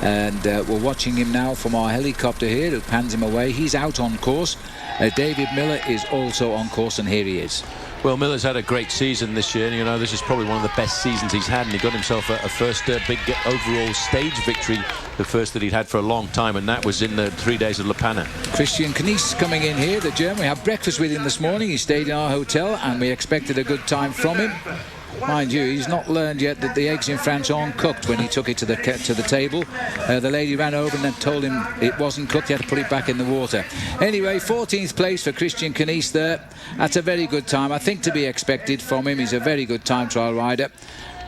And we're watching him now from our helicopter here, who pans him away. He's out on course. David Miller is also on course, and here he is. Well, Miller's had a great season this year. You know, this is probably one of the best seasons he's had, and he got himself a first big overall stage victory, the first that he'd had for a long time, and that was in the 3 days of La Panna. Christian Knies coming in here, the German. We had breakfast with him this morning. He stayed in our hotel, and we expected a good time from him. Mind you, he's not learned yet that the eggs in France aren't cooked when he took it to the table. The lady ran over and then told him it wasn't cooked. He had to put it back in the water. Anyway, 14th place for Christian Knies there. That's a very good time, I think, to be expected from him. He's a very good time trial rider.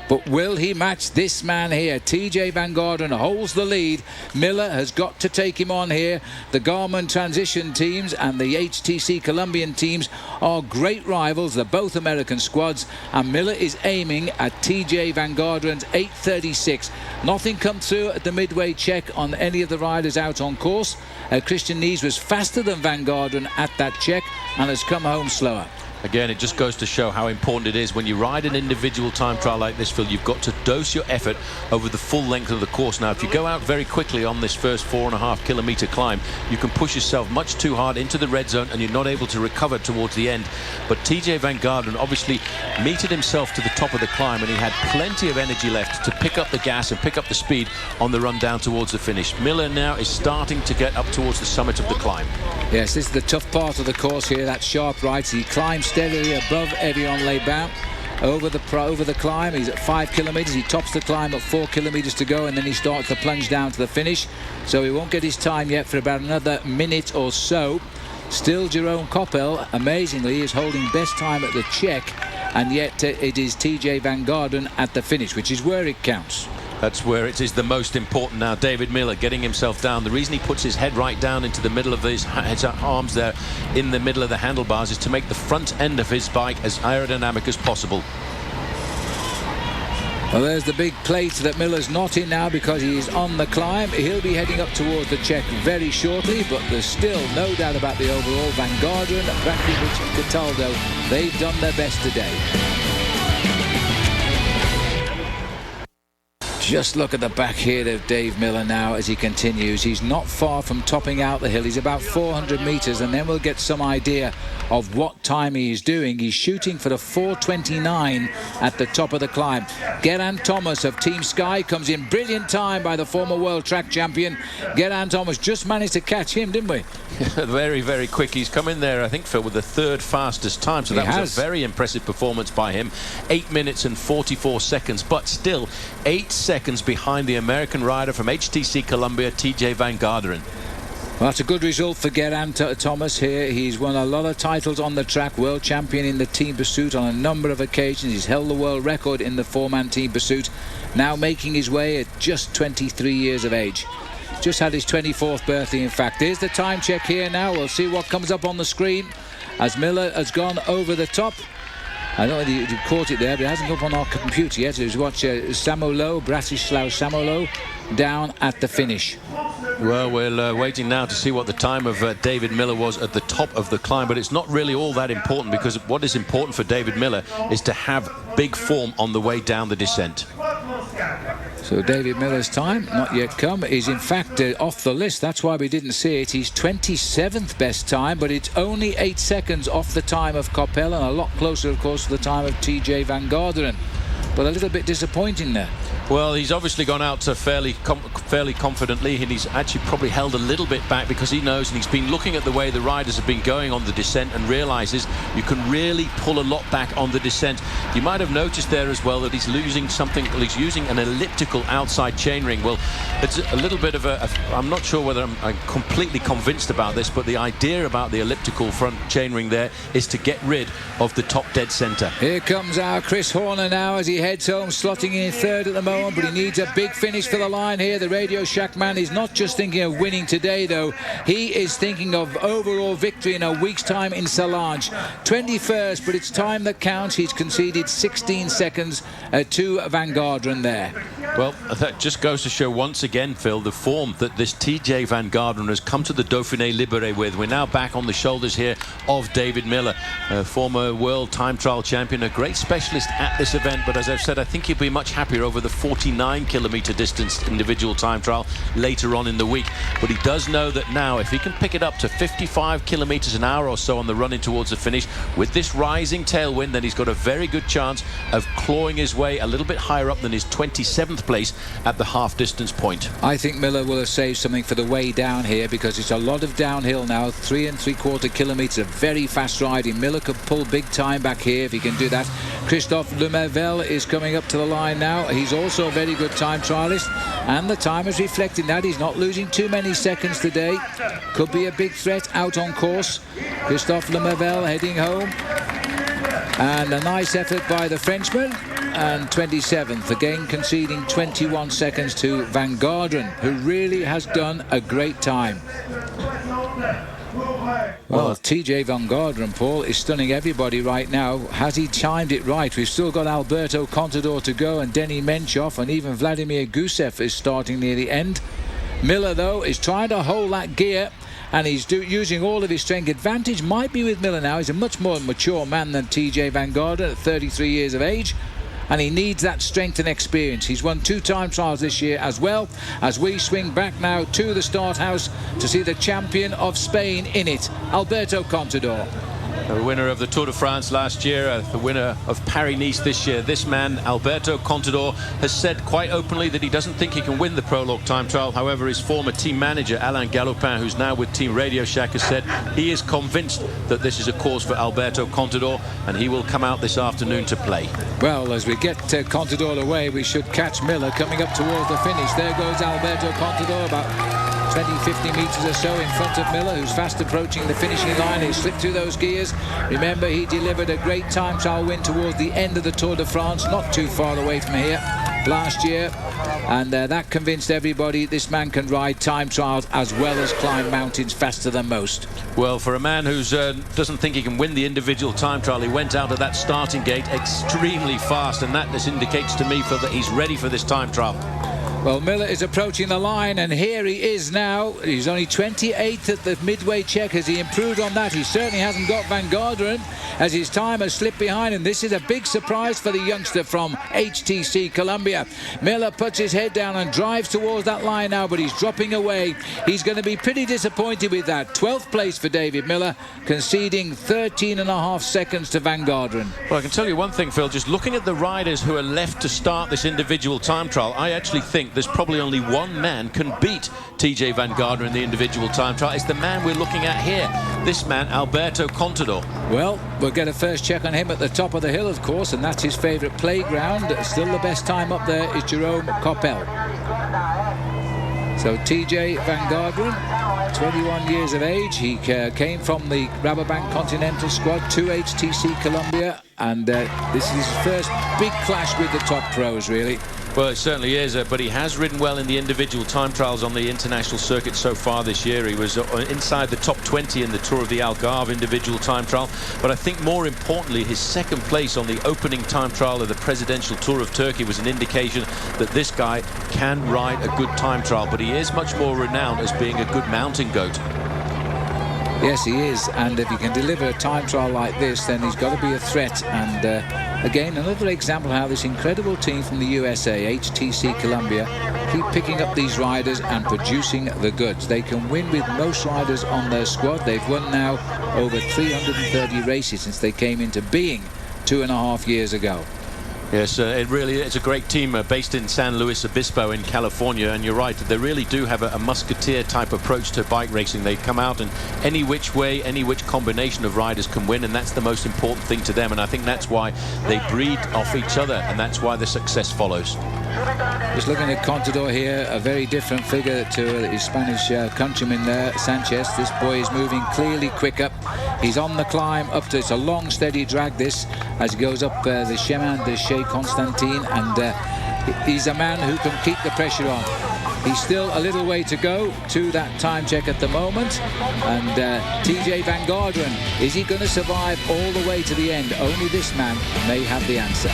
But will he match this man here? TJ Van Garderen holds the lead. Miller has got to take him on here. The Garmin Transition teams and the HTC Colombian teams are great rivals. They're both American squads, and Miller is aiming at TJ Van Garderen's 8:36. Nothing come through at the midway check on any of the riders out on course. Christian Knies was faster than Van Garderen at that check and has come home slower. Again, it just goes to show how important it is when you ride an individual time trial like this, Phil. You've got to dose your effort over the full length of the course. Now, if you go out very quickly on this first 4.5 kilometre climb, you can push yourself much too hard into the red zone, and you're not able to recover towards the end. But TJ Van Garderen obviously meted himself to the top of the climb, and he had plenty of energy left to pick up the gas and pick up the speed on the run down towards the finish. Miller now is starting to get up towards the summit of the climb. Yes, this is the tough part of the course here, that sharp right. He climbs steadily above Evian-les-Bains over the climb. He's at 5 kilometres. He tops the climb at 4 kilometres to go, and then he starts to plunge down to the finish. So he won't get his time yet for about another minute or so. Still, Jerome Coppel, amazingly, is holding best time at the check, and yet it is TJ Van Garderen at the finish, which is where it counts. That's where it is the most important now. David Miller getting himself down. The reason he puts his head right down into the middle of his arms there in the middle of the handlebars is to make the front end of his bike as aerodynamic as possible. Well, there's the big plate that Miller's not in now because he's on the climb. He'll be heading up towards the check very shortly, but there's still no doubt about the overall. Van Garderen, Brakovic and Cataldo, they've done their best today. Just look at the back here of Dave Miller now as he continues. He's not far from topping out the hill. He's about 400 metres, and then we'll get some idea of what time he is doing. He's shooting for the 4:29 at the top of the climb. Geraint Thomas of Team Sky comes in. Brilliant time by the former world track champion. Geraint Thomas, just managed to catch him, didn't we? Very, very quick. He's come in there, I think, Phil, with the third fastest time. So that was a very impressive performance by him. 8 minutes and 44 seconds, but still 8 seconds behind the American rider from HTC Columbia, TJ Van Garderen. Well, that's a good result for Geraint Thomas here. He's won a lot of titles on the track, world champion in the team pursuit on a number of occasions. He's held the world record in the four-man team pursuit, now making his way at just 23 years of age. Just had his 24th birthday, in fact. Here's the time check here now. We'll see what comes up on the screen as Miller has gone over the top. I don't know whether you caught it there, but it hasn't come up on our computer yet. Let's watch Samolo, Bratislav Samolo, down at the finish. Well, we're waiting now to see what the time of David Miller was at the top of the climb, but it's not really all that important, because what is important for David Miller is to have big form on the way down the descent. So David Miller's time, not yet come, is in fact off the list. That's why we didn't see it. He's 27th best time, but it's only 8 seconds off the time of Coppel, and a lot closer, of course, to the time of TJ Van Garderen. But a little bit disappointing there. Well, he's obviously gone out fairly confidently, and he's actually probably held a little bit back because he knows, and he's been looking at the way the riders have been going on the descent and realises you can really pull a lot back on the descent. You might have noticed there as well that he's losing something. Well, he's using an elliptical outside chainring. Well, it's a little bit of I'm not sure whether I'm completely convinced about this, but the idea about the elliptical front chainring there is to get rid of the top dead centre. Here comes our Chris Horner now as he heads home, slotting in third at the moment. moment, but he needs a big finish for the line here. The Radio Shack man is not just thinking of winning today, though. He is thinking of overall victory in a week's time in Salange. 21st, but it's time that counts. He's conceded 16 seconds to Van Garderen there. Well, that just goes to show once again, Phil, the form that this TJ Van Garderen has come to the Dauphiné Libéré with. We're now back on the shoulders here of David Miller, a former world time trial champion, a great specialist at this event. But as I've said, I think he'll be much happier over the 49-kilometre distance individual time trial later on in the week. But he does know that now, if he can pick it up to 55 kilometres an hour or so on the run in towards the finish, with this rising tailwind, then he's got a very good chance of clawing his way a little bit higher up than his 27th place at the half distance point. I think Miller will have saved something for the way down here, because it's a lot of downhill now. 3 3/4 kilometres of very fast riding. Miller could pull big time back here if he can do that. Christophe Lemervel is coming up to the line now. He's also a very good time trialist, and the time is reflecting that. He's not losing too many seconds today. Could be a big threat out on course. Christophe Lemervel heading home, and a nice effort by the Frenchman. And 27th, again conceding 21 seconds to Van Garderen, who really has done a great time. Well, TJ Van Garderen, Paul, is stunning everybody right now. Has he timed it right? We've still got Alberto Contador to go, and Denis Menchov, and even Vladimir Gusev is starting near the end. Miller, though, is trying to hold that gear, and he's using all of his strength. Advantage might be with Miller now. He's a much more mature man than TJ Van Garderen at 33 years of age, and he needs that strength and experience. He's won 2 time trials this year as well, as we swing back now to the start house to see the champion of Spain in it, Alberto Contador. The winner of the Tour de France last year, the winner of Paris-Nice this year. This man, Alberto Contador, has said quite openly that he doesn't think he can win the Prologue time trial. However, his former team manager, Alain Galopin, who's now with Team Radio Shack, has said he is convinced that this is a cause for Alberto Contador, and he will come out this afternoon to play. Well, as we get Contador away, we should catch Miller coming up towards the finish. There goes Alberto Contador, about 20-50 metres or so in front of Miller, who's fast approaching the finishing line. He slipped through those gears. Remember, he delivered a great time trial win towards the end of the Tour de France, not too far away from here last year, and that convinced everybody this man can ride time trials as well as climb mountains faster than most. Well, for a man who doesn't think he can win the individual time trial, he went out of that starting gate extremely fast, and that just indicates to me, Phil, that he's ready for this time trial. Well, Miller is approaching the line, and here he is now. He's only 28th at the midway check. Has he improved on that? He certainly hasn't got Van Garderen, as his time has slipped behind him. This is a big surprise for the youngster from HTC Columbia. Miller puts his head down and drives towards that line now, but he's dropping away. He's going to be pretty disappointed with that. 12th place for David Miller, conceding 13.5 seconds to Van Garderen. Well, I can tell you one thing, Phil. Just looking at the riders who are left to start this individual time trial, I actually think there's probably only one man can beat TJ Van Garderen in the individual time trial. It's the man we're looking at here, this man, Alberto Contador. Well, we'll get a first check on him at the top of the hill, of course, and that's his favourite playground. Still the best time up there is Jerome Coppel. So TJ Van Garderen, 21 years of age. He came from the Rabobank Continental squad to HTC Columbia, and this is his first big clash with the top pros, really. Well, it certainly is, but he has ridden well in the individual time trials on the international circuit so far this year. He was inside the top 20 in the Tour of the Algarve individual time trial, but I think more importantly, his second place on the opening time trial of the Presidential Tour of Turkey was an indication that this guy can ride a good time trial, but he is much more renowned as being a good mountain goat. Yes, he is, and if he can deliver a time trial like this, then he's got to be a threat. And again, another example how this incredible team from the USA, HTC Columbia, keep picking up these riders and producing the goods. They can win with most riders on their squad. They've won now over 330 races since they came into being 2.5 years ago. Yes, it really is a great team based in San Luis Obispo in California, and you're right, they really do have a musketeer type approach to bike racing. They come out and any which way, any which combination of riders can win, and that's the most important thing to them, and I think that's why they breed off each other, and that's why the success follows. Just looking at Contador here, a very different figure to his Spanish countryman there, Sanchez. This boy is moving clearly quicker. He's on the climb up to, it's a long steady drag this, as he goes up the Chemin de Chez Constantin, and he's a man who can keep the pressure on. He's still a little way to go to that time check at the moment. And TJ Van Garderen, is he going to survive all the way to the end? Only this man may have the answer.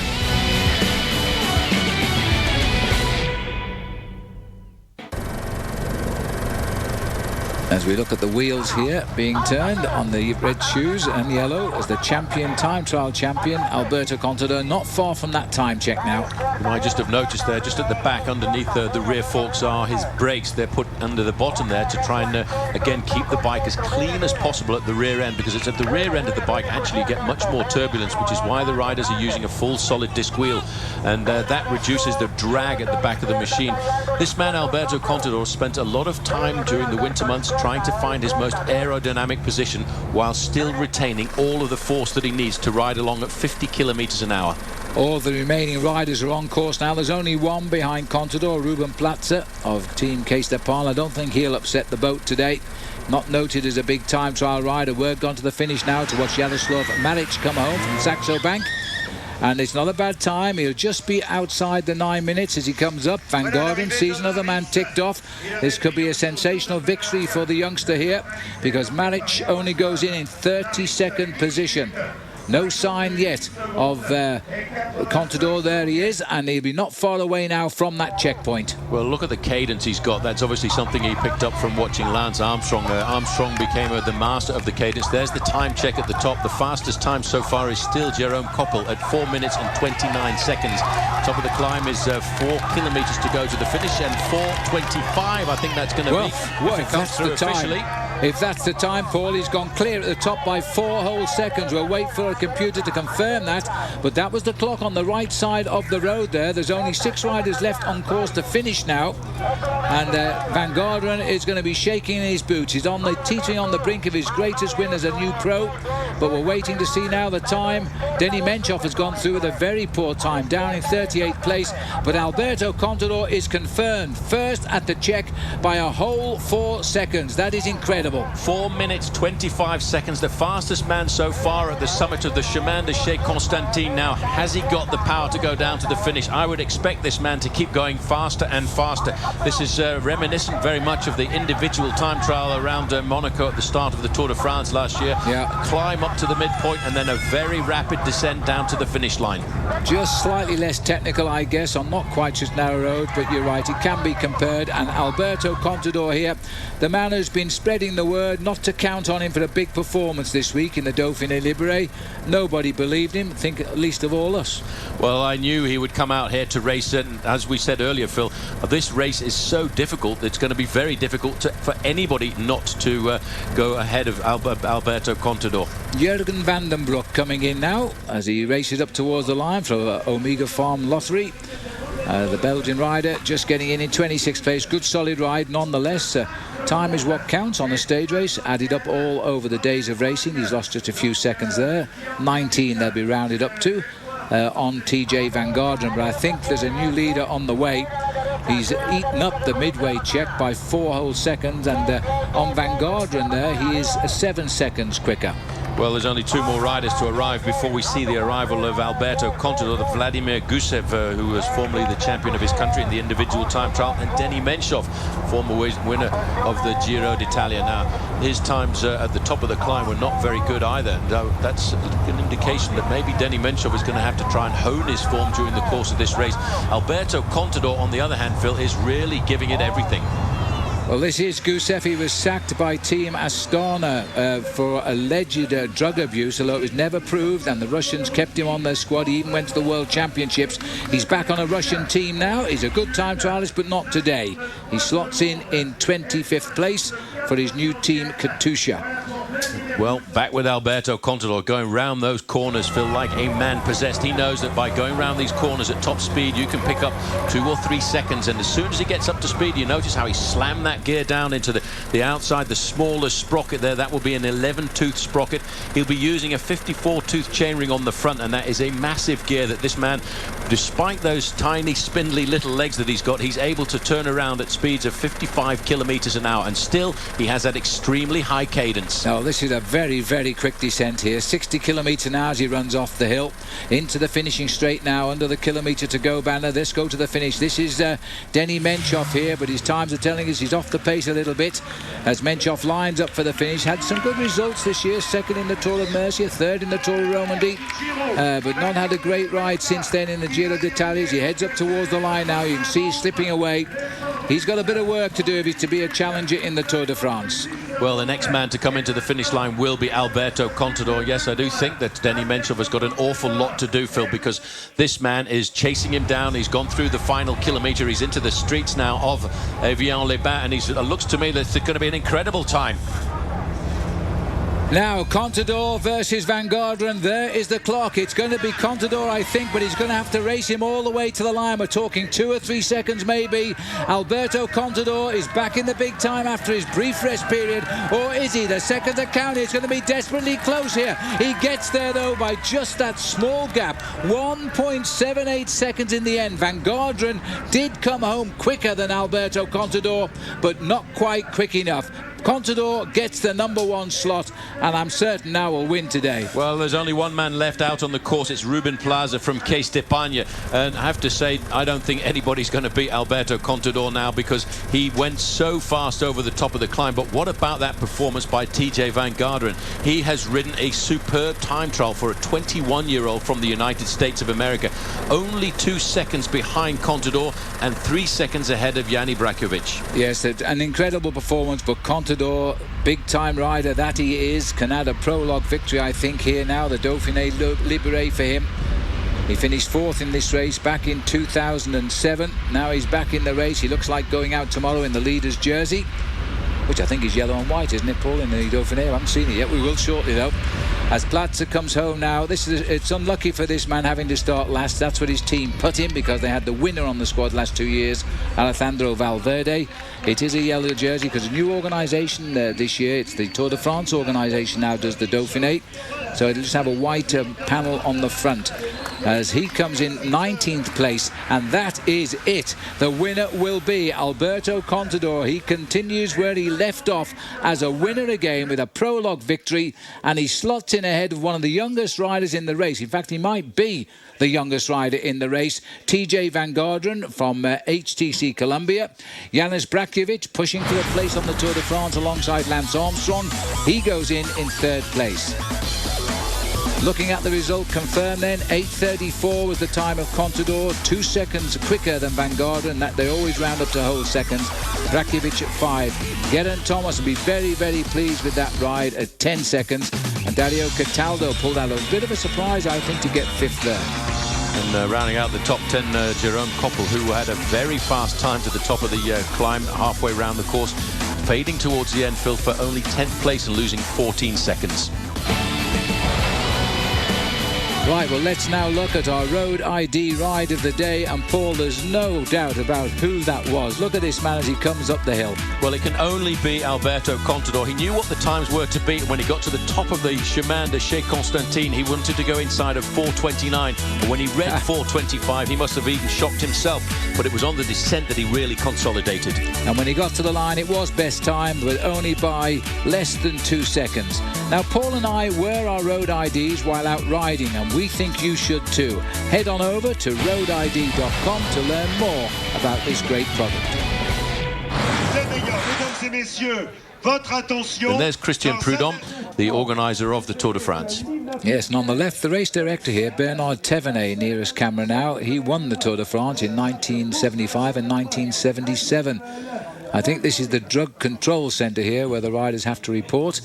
As we look at the wheels here being turned on the red shoes and yellow as the champion, time trial champion, Alberto Contador, not far from that time check now. You might just have noticed there, just at the back underneath the rear forks are his brakes. They're put under the bottom there to try and, again, keep the bike as clean as possible at the rear end, because it's at the rear end of the bike actually you get much more turbulence, which is why the riders are using a full solid disc wheel, and that reduces the drag at the back of the machine. This man, Alberto Contador, spent a lot of time during the winter months trying to find his most aerodynamic position while still retaining all of the force that he needs to ride along at 50 kilometers an hour. All the remaining riders are on course now. There's only one behind Contador, Ruben Platzer of Team Case de Paul. I don't think he'll upset the boat today. Not noted as a big time trial rider. Word gone to the finish now to watch Jaroslav Maric come home from Saxo Bank. And it's not a bad time. He'll just be outside the 9 minutes as he comes up. Van Garderen sees another man ticked off. This could be a sensational victory for the youngster here, because Maric only goes in 32nd position. No sign yet of Contador. There he is, and he'll be not far away now from that checkpoint. Well, look at the cadence he's got. That's obviously something he picked up from watching Lance Armstrong. Armstrong became the master of the cadence. There's the time check at the top. The fastest time so far is still Jerome Koppel at 4 minutes and 29 seconds. Top of the climb is 4 kilometers to go to the finish, and 4:25 I think that's going to be. Well, if that's the time. Officially. If that's the time, Paul, he's gone clear at the top by 4 whole seconds. We'll wait for a computer to confirm that, but that was the clock on the right side of the road there. There's only 6 riders left on course to finish now, and Van Garderen is going to be shaking in his boots. He's teetering on the brink of his greatest win as a new pro, but we're waiting to see now the time. Denny Menchoff has gone through with a very poor time, down in 38th place, but Alberto Contador is confirmed first at the check by a whole 4 seconds. That is incredible. 4 minutes 25 seconds, the fastest man so far at the summit of the Chemin de Chez Constantin. Now, has he got the power to go down to the finish? I would expect this man to keep going faster and faster. This is reminiscent very much of the individual time trial around Monaco at the start of the Tour de France last year. Yeah. A climb up to the midpoint and then a very rapid descent down to the finish line. Just slightly less technical, I guess, on not quite just narrow road, but you're right, it can be compared. And Alberto Contador here, the man who's been spreading the word not to count on him for a big performance this week in the Dauphiné Libéré. Nobody believed him, think least of all us. Well, I knew he would come out here to race it, and as we said earlier, Phil, this race is so difficult, it's going to be very difficult for anybody not to go ahead of Alberto Contador. Jürgen van den Broek coming in now as he races up towards the line for Omega Farm Lottery. The Belgian rider just getting in 26th place. Good solid ride nonetheless. Time is what counts on a stage race, added up all over the days of racing. He's lost just a few seconds there. 19 they'll be rounded up to on TJ Van Garderen, but I think there's a new leader on the way. He's eaten up the midway check by 4 whole seconds, and on Van Garderen there he is 7 seconds quicker. Well, there's only 2 more riders to arrive before we see the arrival of Alberto Contador, Vladimir Gusev, who was formerly the champion of his country in the individual time trial, and Denny Menchoff, former winner of the Giro d'Italia. Now, his times at the top of the climb were not very good either. And, that's an indication that maybe Denny Menchoff is going to have to try and hone his form during the course of this race. Alberto Contador, on the other hand, Phil, is really giving it everything. Well, this is Gusev. He was sacked by Team Astana for alleged drug abuse, although it was never proved, and the Russians kept him on their squad. He even went to the World Championships. He's back on a Russian team now. He's a good time trialist, but not today. He slots in 25th place for his new team, Katusha. Well, back with Alberto Contador, going round those corners, Phil, like a man possessed. He knows that by going round these corners at top speed, you can pick up 2 or 3 seconds. And as soon as he gets up to speed, you notice how he slammed that gear down into the outside, the smallest sprocket there. That will be an 11-tooth sprocket. He'll be using a 54-tooth chainring on the front, and that is a massive gear that this man, despite those tiny, spindly little legs that he's got, he's able to turn around at speeds of 55 kilometers an hour, and still he has that extremely high cadence. Now, this is a very, very quick descent here. 60 kilometres an hour as he runs off the hill. Into the finishing straight now, under the kilometre to go banner. Let's go to the finish. This is Denny Menchoff here, but his times are telling us he's off the pace a little bit as Menchoff lines up for the finish. Had some good results this year, second in the Tour of Mercia, third in the Tour of Romandy, but not had a great ride since then in the Giro d'Italia. He heads up towards the line now. You can see he's slipping away. He's got a bit of work to do if he's to be a challenger in the Tour de France. Well, the next man to come into the finish line will be Alberto Contador. Yes, I do think that Denny Menchoff has got an awful lot to do, Phil, because this man is chasing him down. He's gone through the final kilometre. He's into the streets now of Evian-les-Bains, and it looks to me that it's going to be an incredible time. Now, Contador versus Van Garderen. There is the clock. It's going to be Contador, I think, but he's going to have to race him all the way to the line. We're talking 2 or 3 seconds, maybe. Alberto Contador is back in the big time after his brief rest period. Or is he? The seconds are counting. It's going to be desperately close here. He gets there, though, by just that small gap. 1.78 seconds in the end. Van Garderen did come home quicker than Alberto Contador, but not quite quick enough. Contador gets the #1 slot, and I'm certain now will win today. Well, there's only one man left out on the course. It's Ruben Plaza from Case d'Epagne. And I have to say, I don't think anybody's going to beat Alberto Contador now because he went so fast over the top of the climb. But what about that performance by TJ Van Garderen? He has ridden a superb time trial for a 21-year-old from the United States of America. Only 2 seconds behind Contador and 3 seconds ahead of Yanni Brajkovic. Yes, an incredible performance, but Contador, big-time rider that he is, can add a prologue victory, I think, here now. The Dauphiné Libéré for him. He finished 4th in this race back in 2007. Now he's back in the race. He looks like going out tomorrow in the leader's jersey, which I think is yellow and white, isn't it, Paul, in the Dauphiné? I haven't seen it yet. We will shortly, though. As Platzer comes home now, it's unlucky for this man having to start last. That's what his team put him, because they had the winner on the squad last 2 years, Alejandro Valverde. It is a yellow jersey because a new organisation this year. It's the Tour de France organisation now does the Dauphiné. So it'll just have a white panel on the front as he comes in 19th place, and that is it. The winner will be Alberto Contador. He continues where he left off as a winner again with a prologue victory, and he slots in ahead of one of the youngest riders in the race. In fact, he might be the youngest rider in the race, TJ Van Garderen from HTC Columbia. Yanis Brajkovic pushing for a place on the Tour de France alongside Lance Armstrong. He goes in 3rd place. Looking at the result confirmed then, 8:34 was the time of Contador, 2 seconds quicker than Van Garderen. That they always round up to whole seconds. Brajkovic at 5. Geraint Thomas will be very, very pleased with that ride at 10 seconds. And Dario Cataldo pulled out a bit of a surprise, I think, to get 5th there. And rounding out the top 10, Jerome Koppel, who had a very fast time to the top of the climb halfway round the course, fading towards the end, Phil, for only 10th place and losing 14 seconds. Right, well, let's now look at our Road ID ride of the day. And, Paul, there's no doubt about who that was. Look at this man as he comes up the hill. Well, it can only be Alberto Contador. He knew what the times were to beat. When he got to the top of the chemin de Chez Constantin, he wanted to go inside of 4:29. But when he read 4:25, he must have even shocked himself. But it was on the descent that he really consolidated. And when he got to the line, it was best time, but only by less than 2 seconds. Now, Paul and I wear our Road IDs while out riding, and we think you should too. Head on over to roadid.com to learn more about this great product. And there's Christian Prudhomme, the organiser of the Tour de France. Yes, and on the left, the race director here, Bernard Thévenet, nearest camera now. He won the Tour de France in 1975 and 1977. I think this is the drug control centre here where the riders have to report.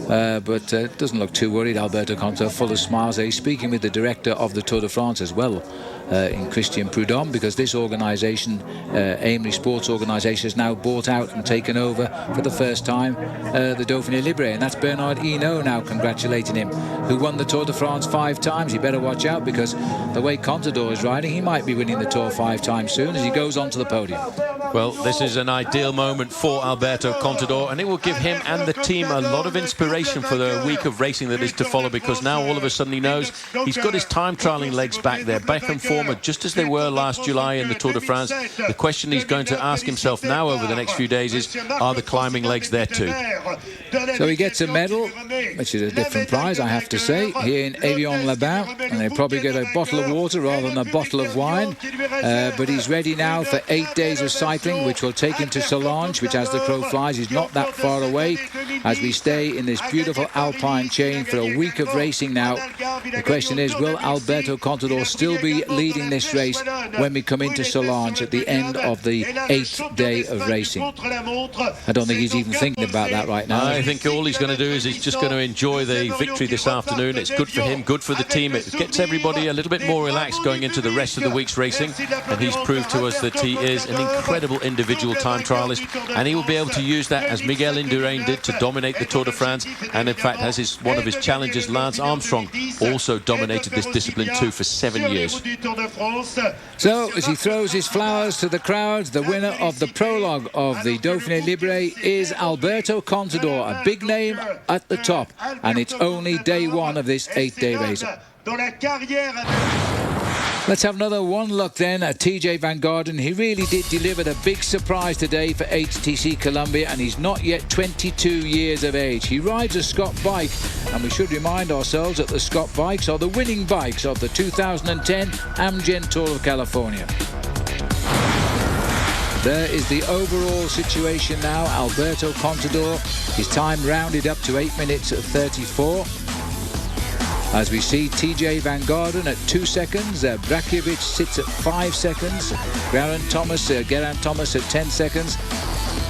But it doesn't look too worried. Alberto Contador, full of smiles. He's speaking with the director of the Tour de France as well, in Christian Prudhomme, because this organisation, Aimeri Sports Organisation, has now bought out and taken over for the first time the Dauphiné Libéré, and that's Bernard Hinault now congratulating him, who won the Tour de France 5 times. You better watch out, because the way Contador is riding, he might be winning the Tour 5 times soon as he goes onto the podium. Well, this is an ideal moment for Alberto Contador, and it will give him and the team a lot of inspiration for the week of racing that is to follow, because now all of a sudden he knows he's got his time trialling legs back there, back in form just as they were last July in the Tour de France. The question he's going to ask himself now over the next few days is, are the climbing legs there too? So he gets a medal, which is a different prize, I have to say, here in Evian-les-Bains, and they probably get a bottle of water rather than a bottle of wine. But he's ready now for 8 days of cycling, which will take him to Solange, which, as the crow flies, is not that far away, as we stay in this beautiful alpine chain for a week of racing now. The question is, will Alberto Contador still be leading this race when we come into Solange at the end of the 8th day of racing? I don't think he's even thinking about that right now. I think all he's going to do is he's just going to enjoy the victory this afternoon. It's good for him, good for the team. It gets everybody a little bit more relaxed going into the rest of the week's racing, and he's proved to us that he is an incredible individual time trialist, and he will be able to use that, as Miguel Indurain did, to dominate the Tour de France. And in fact, as one of his challengers, Lance Armstrong, also dominated this discipline too for 7 years. So as he throws his flowers to the crowds, the winner of the prologue of the Dauphiné Libre is Alberto Contador, a big name at the top, and it's only day one of this 8-day race. Let's have another one look then at TJ Van Garderen. He really did deliver the big surprise today for HTC Columbia, and he's not yet 22 years of age. He rides a Scott bike, and we should remind ourselves that the Scott bikes are the winning bikes of the 2010 Amgen Tour of California. There is the overall situation now. Alberto Contador, his time rounded up to 8 minutes 34. As we see TJ Van Garderen at 2 seconds, Brakovic sits at 5 seconds, Geraint Thomas at 10 seconds.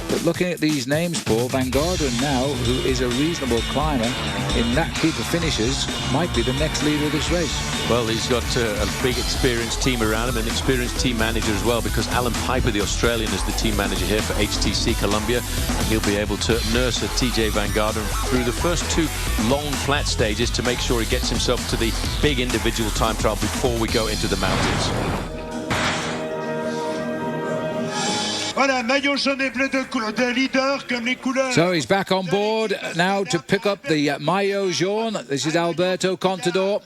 But looking at these names, Paul, Van Garderen now, who is a reasonable climber in that group of finishers, might be the next leader of this race. Well, he's got a big experienced team around him, an experienced team manager as well, because Alan Piper, the Australian, is the team manager here for HTC Columbia, and he'll be able to nurse a TJ Van Garderen through the first 2 long flat stages to make sure he gets himself to the big individual time trial before we go into the mountains. So he's back on board now to pick up the maillot jaune. This is Alberto Contador,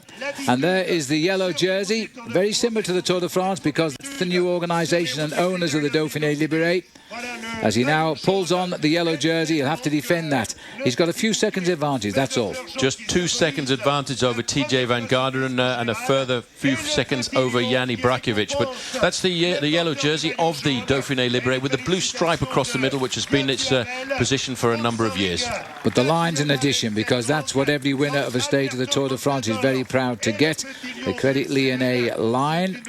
and there is the yellow jersey, very similar to the Tour de France, because it's the new organisation and owners of the Dauphiné Libre. As he now pulls on the yellow jersey, he'll have to defend that. He's got a few seconds advantage, that's all. Just 2 seconds advantage over TJ Van Garderen and a further few seconds over Yanni Brakovic. But that's the yellow jersey of the Dauphiné Libre with the blue stripe across the middle, which has been its position for a number of years. But the line's an addition, because that's what every winner of a stage of the Tour de France is very proud to get. The Credit Lyonnais line.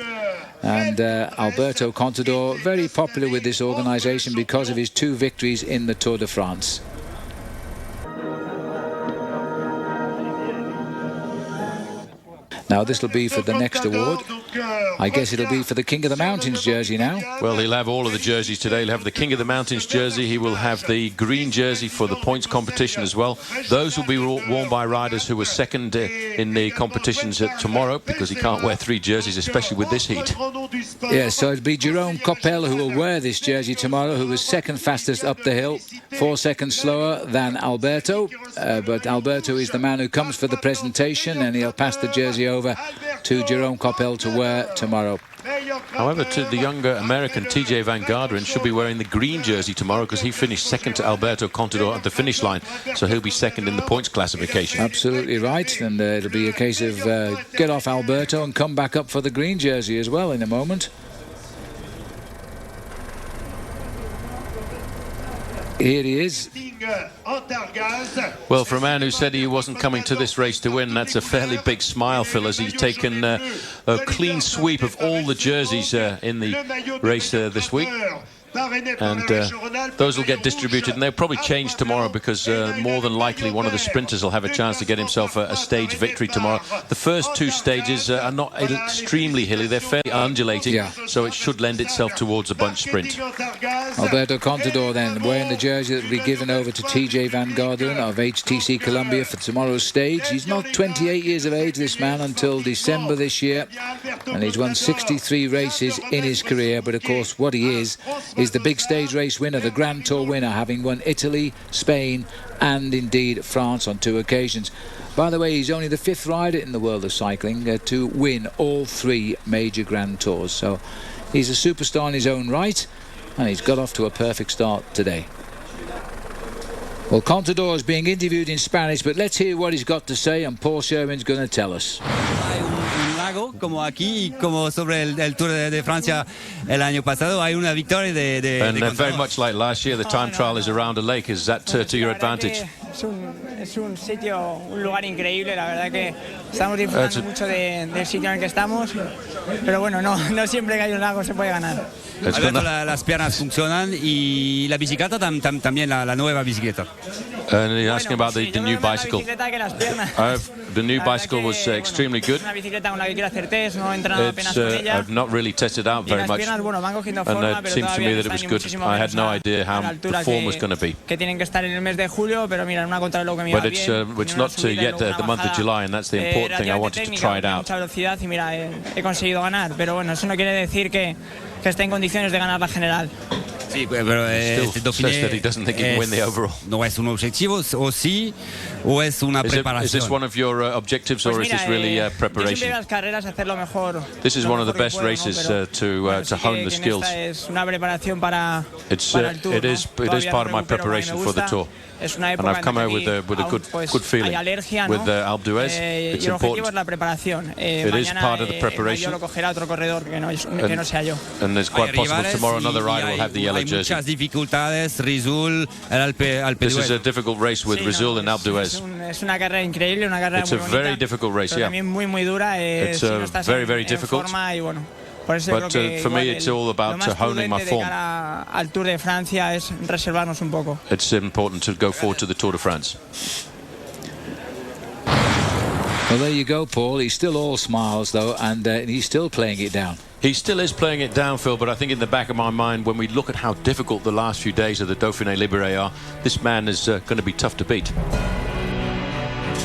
And Alberto Contador, very popular with this organisation because of his 2 victories in the Tour de France. Now this will be for the next award. I guess it'll be for the King of the Mountains jersey now. Well, he'll have all of the jerseys today. He'll have the King of the Mountains jersey. He will have the green jersey for the points competition as well. Those will be worn by riders who were second in the competitions tomorrow, because he can't wear 3 jerseys, especially with this heat. Yeah, so it'll be Jerome Coppel who will wear this jersey tomorrow, who was second fastest up the hill, 4 seconds slower than Alberto. But Alberto is the man who comes for the presentation, and he'll pass the jersey over to Jerome Coppel to wear tomorrow. However, to the younger American, TJ Van Garderen should be wearing the green jersey tomorrow, because he finished second to Alberto Contador at the finish line, so he'll be second in the points classification. Absolutely right, and it'll be a case of get off Alberto and come back up for the green jersey as well in a moment. Here he is. Well, for a man who said he wasn't coming to this race to win, that's a fairly big smile, Phil, as he's taken a clean sweep of all the jerseys in the race this week. And those will get distributed, and they'll probably change tomorrow, because more than likely one of the sprinters will have a chance to get himself a stage victory tomorrow. The first 2 stages are not extremely hilly, they're fairly undulating, yeah. So it should lend itself towards a bunch sprint. Alberto Contador then wearing the jersey that will be given over to TJ Van Garderen of HTC Columbia for tomorrow's stage. He's not 28 years of age, this man, until December this year, and he's won 63 races in his career. But of course, what he is the big stage race winner, the Grand Tour winner, having won Italy, Spain and indeed France on 2 occasions. By the way, he's only the 5th rider in the world of cycling to win all 3 major Grand Tours. So he's a superstar in his own right, and he's got off to a perfect start today. Well, Contador is being interviewed in Spanish, but let's hear what he's got to say, and Paul Sherwin's going to tell us. Hay un lago como aquí y como sobre el Tour de Francia el año pasado hay una victoria de And very much like last year, the time trial is around a lake. Is that to your advantage? Es un sitio, un lugar increíble, la verdad que estamos disfrutando mucho del sitio en el que estamos, pero bueno, no siempre que hay un lago se puede ganar. Alberto, las piernas funcionan y la bicicleta también, la nueva bicicleta. And you're asking about the new bicycle. The new bicycle was extremely good. Una bicicleta con la que quiero hacer test, no he entrenado apenas con ella. I've not really tested out very much. And it seems to me that it was good. I had no idea how the form was going to be. Que tienen que estar en el mes de julio, pero mira, una contrarreloj que me iba bien. But it's not yet the month of July, and that's the important thing. I wanted to try it out. Mucha velocidad y mira, he conseguido ganar, pero bueno, eso no quiere decir que esté en condiciones de ganar la general. Sí, pero este Dauphiné no es un objetivo, o sí, o es una preparación. Is this one of your objectives, or is this really preparation? Las carreras hacerlo mejor. This is one of the best races to hone the skills. Es una preparación para el Tour. It is part of my preparation for the Tour. And I've come out with a good feeling with Alpe d'Huez. It's important. It is part of the preparation. And it's quite possible tomorrow another rider will have the yellow jersey. This is a difficult race with Rizul and Alpe d'Huez. It's a very difficult race, yeah. It's very, very difficult. But for me, it's all about honing my form. Al Tour de Francia es reservarnos un poco. It's important to go forward to the Tour de France. Well, there you go, Paul. He's still all smiles, though, and he's still playing it down. He still is playing it down, Phil, but I think in the back of my mind, when we look at how difficult the last few days of the Dauphiné Libéré are, this man is going to be tough to beat.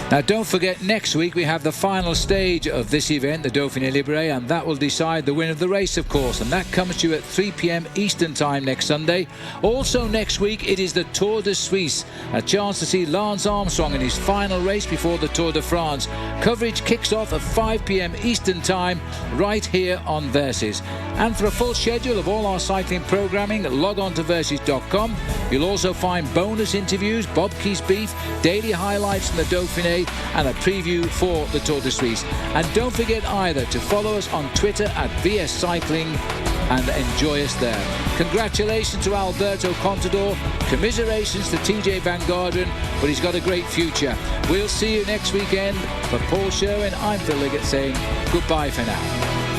Now, don't forget, next week we have the final stage of this event, the Dauphiné Libéré, and that will decide the winner of the race, of course, and that comes to you at 3 p.m. Eastern Time next Sunday. Also next week, it is the Tour de Suisse, a chance to see Lance Armstrong in his final race before the Tour de France. Coverage kicks off at 5 p.m. Eastern Time, right here on Versus. And for a full schedule of all our cycling programming, log on to Versus.com. You'll also find bonus interviews, Bob Keith's Beef, daily highlights from the Dauphiné, and a preview for the Tour de Suisse. And don't forget either to follow us on Twitter at VS Cycling and enjoy us there. Congratulations to Alberto Contador, commiserations to TJ Van Garderen, but he's got a great future. We'll see you next weekend. For Paul Sherwin, I'm Phil Liggett saying goodbye for now.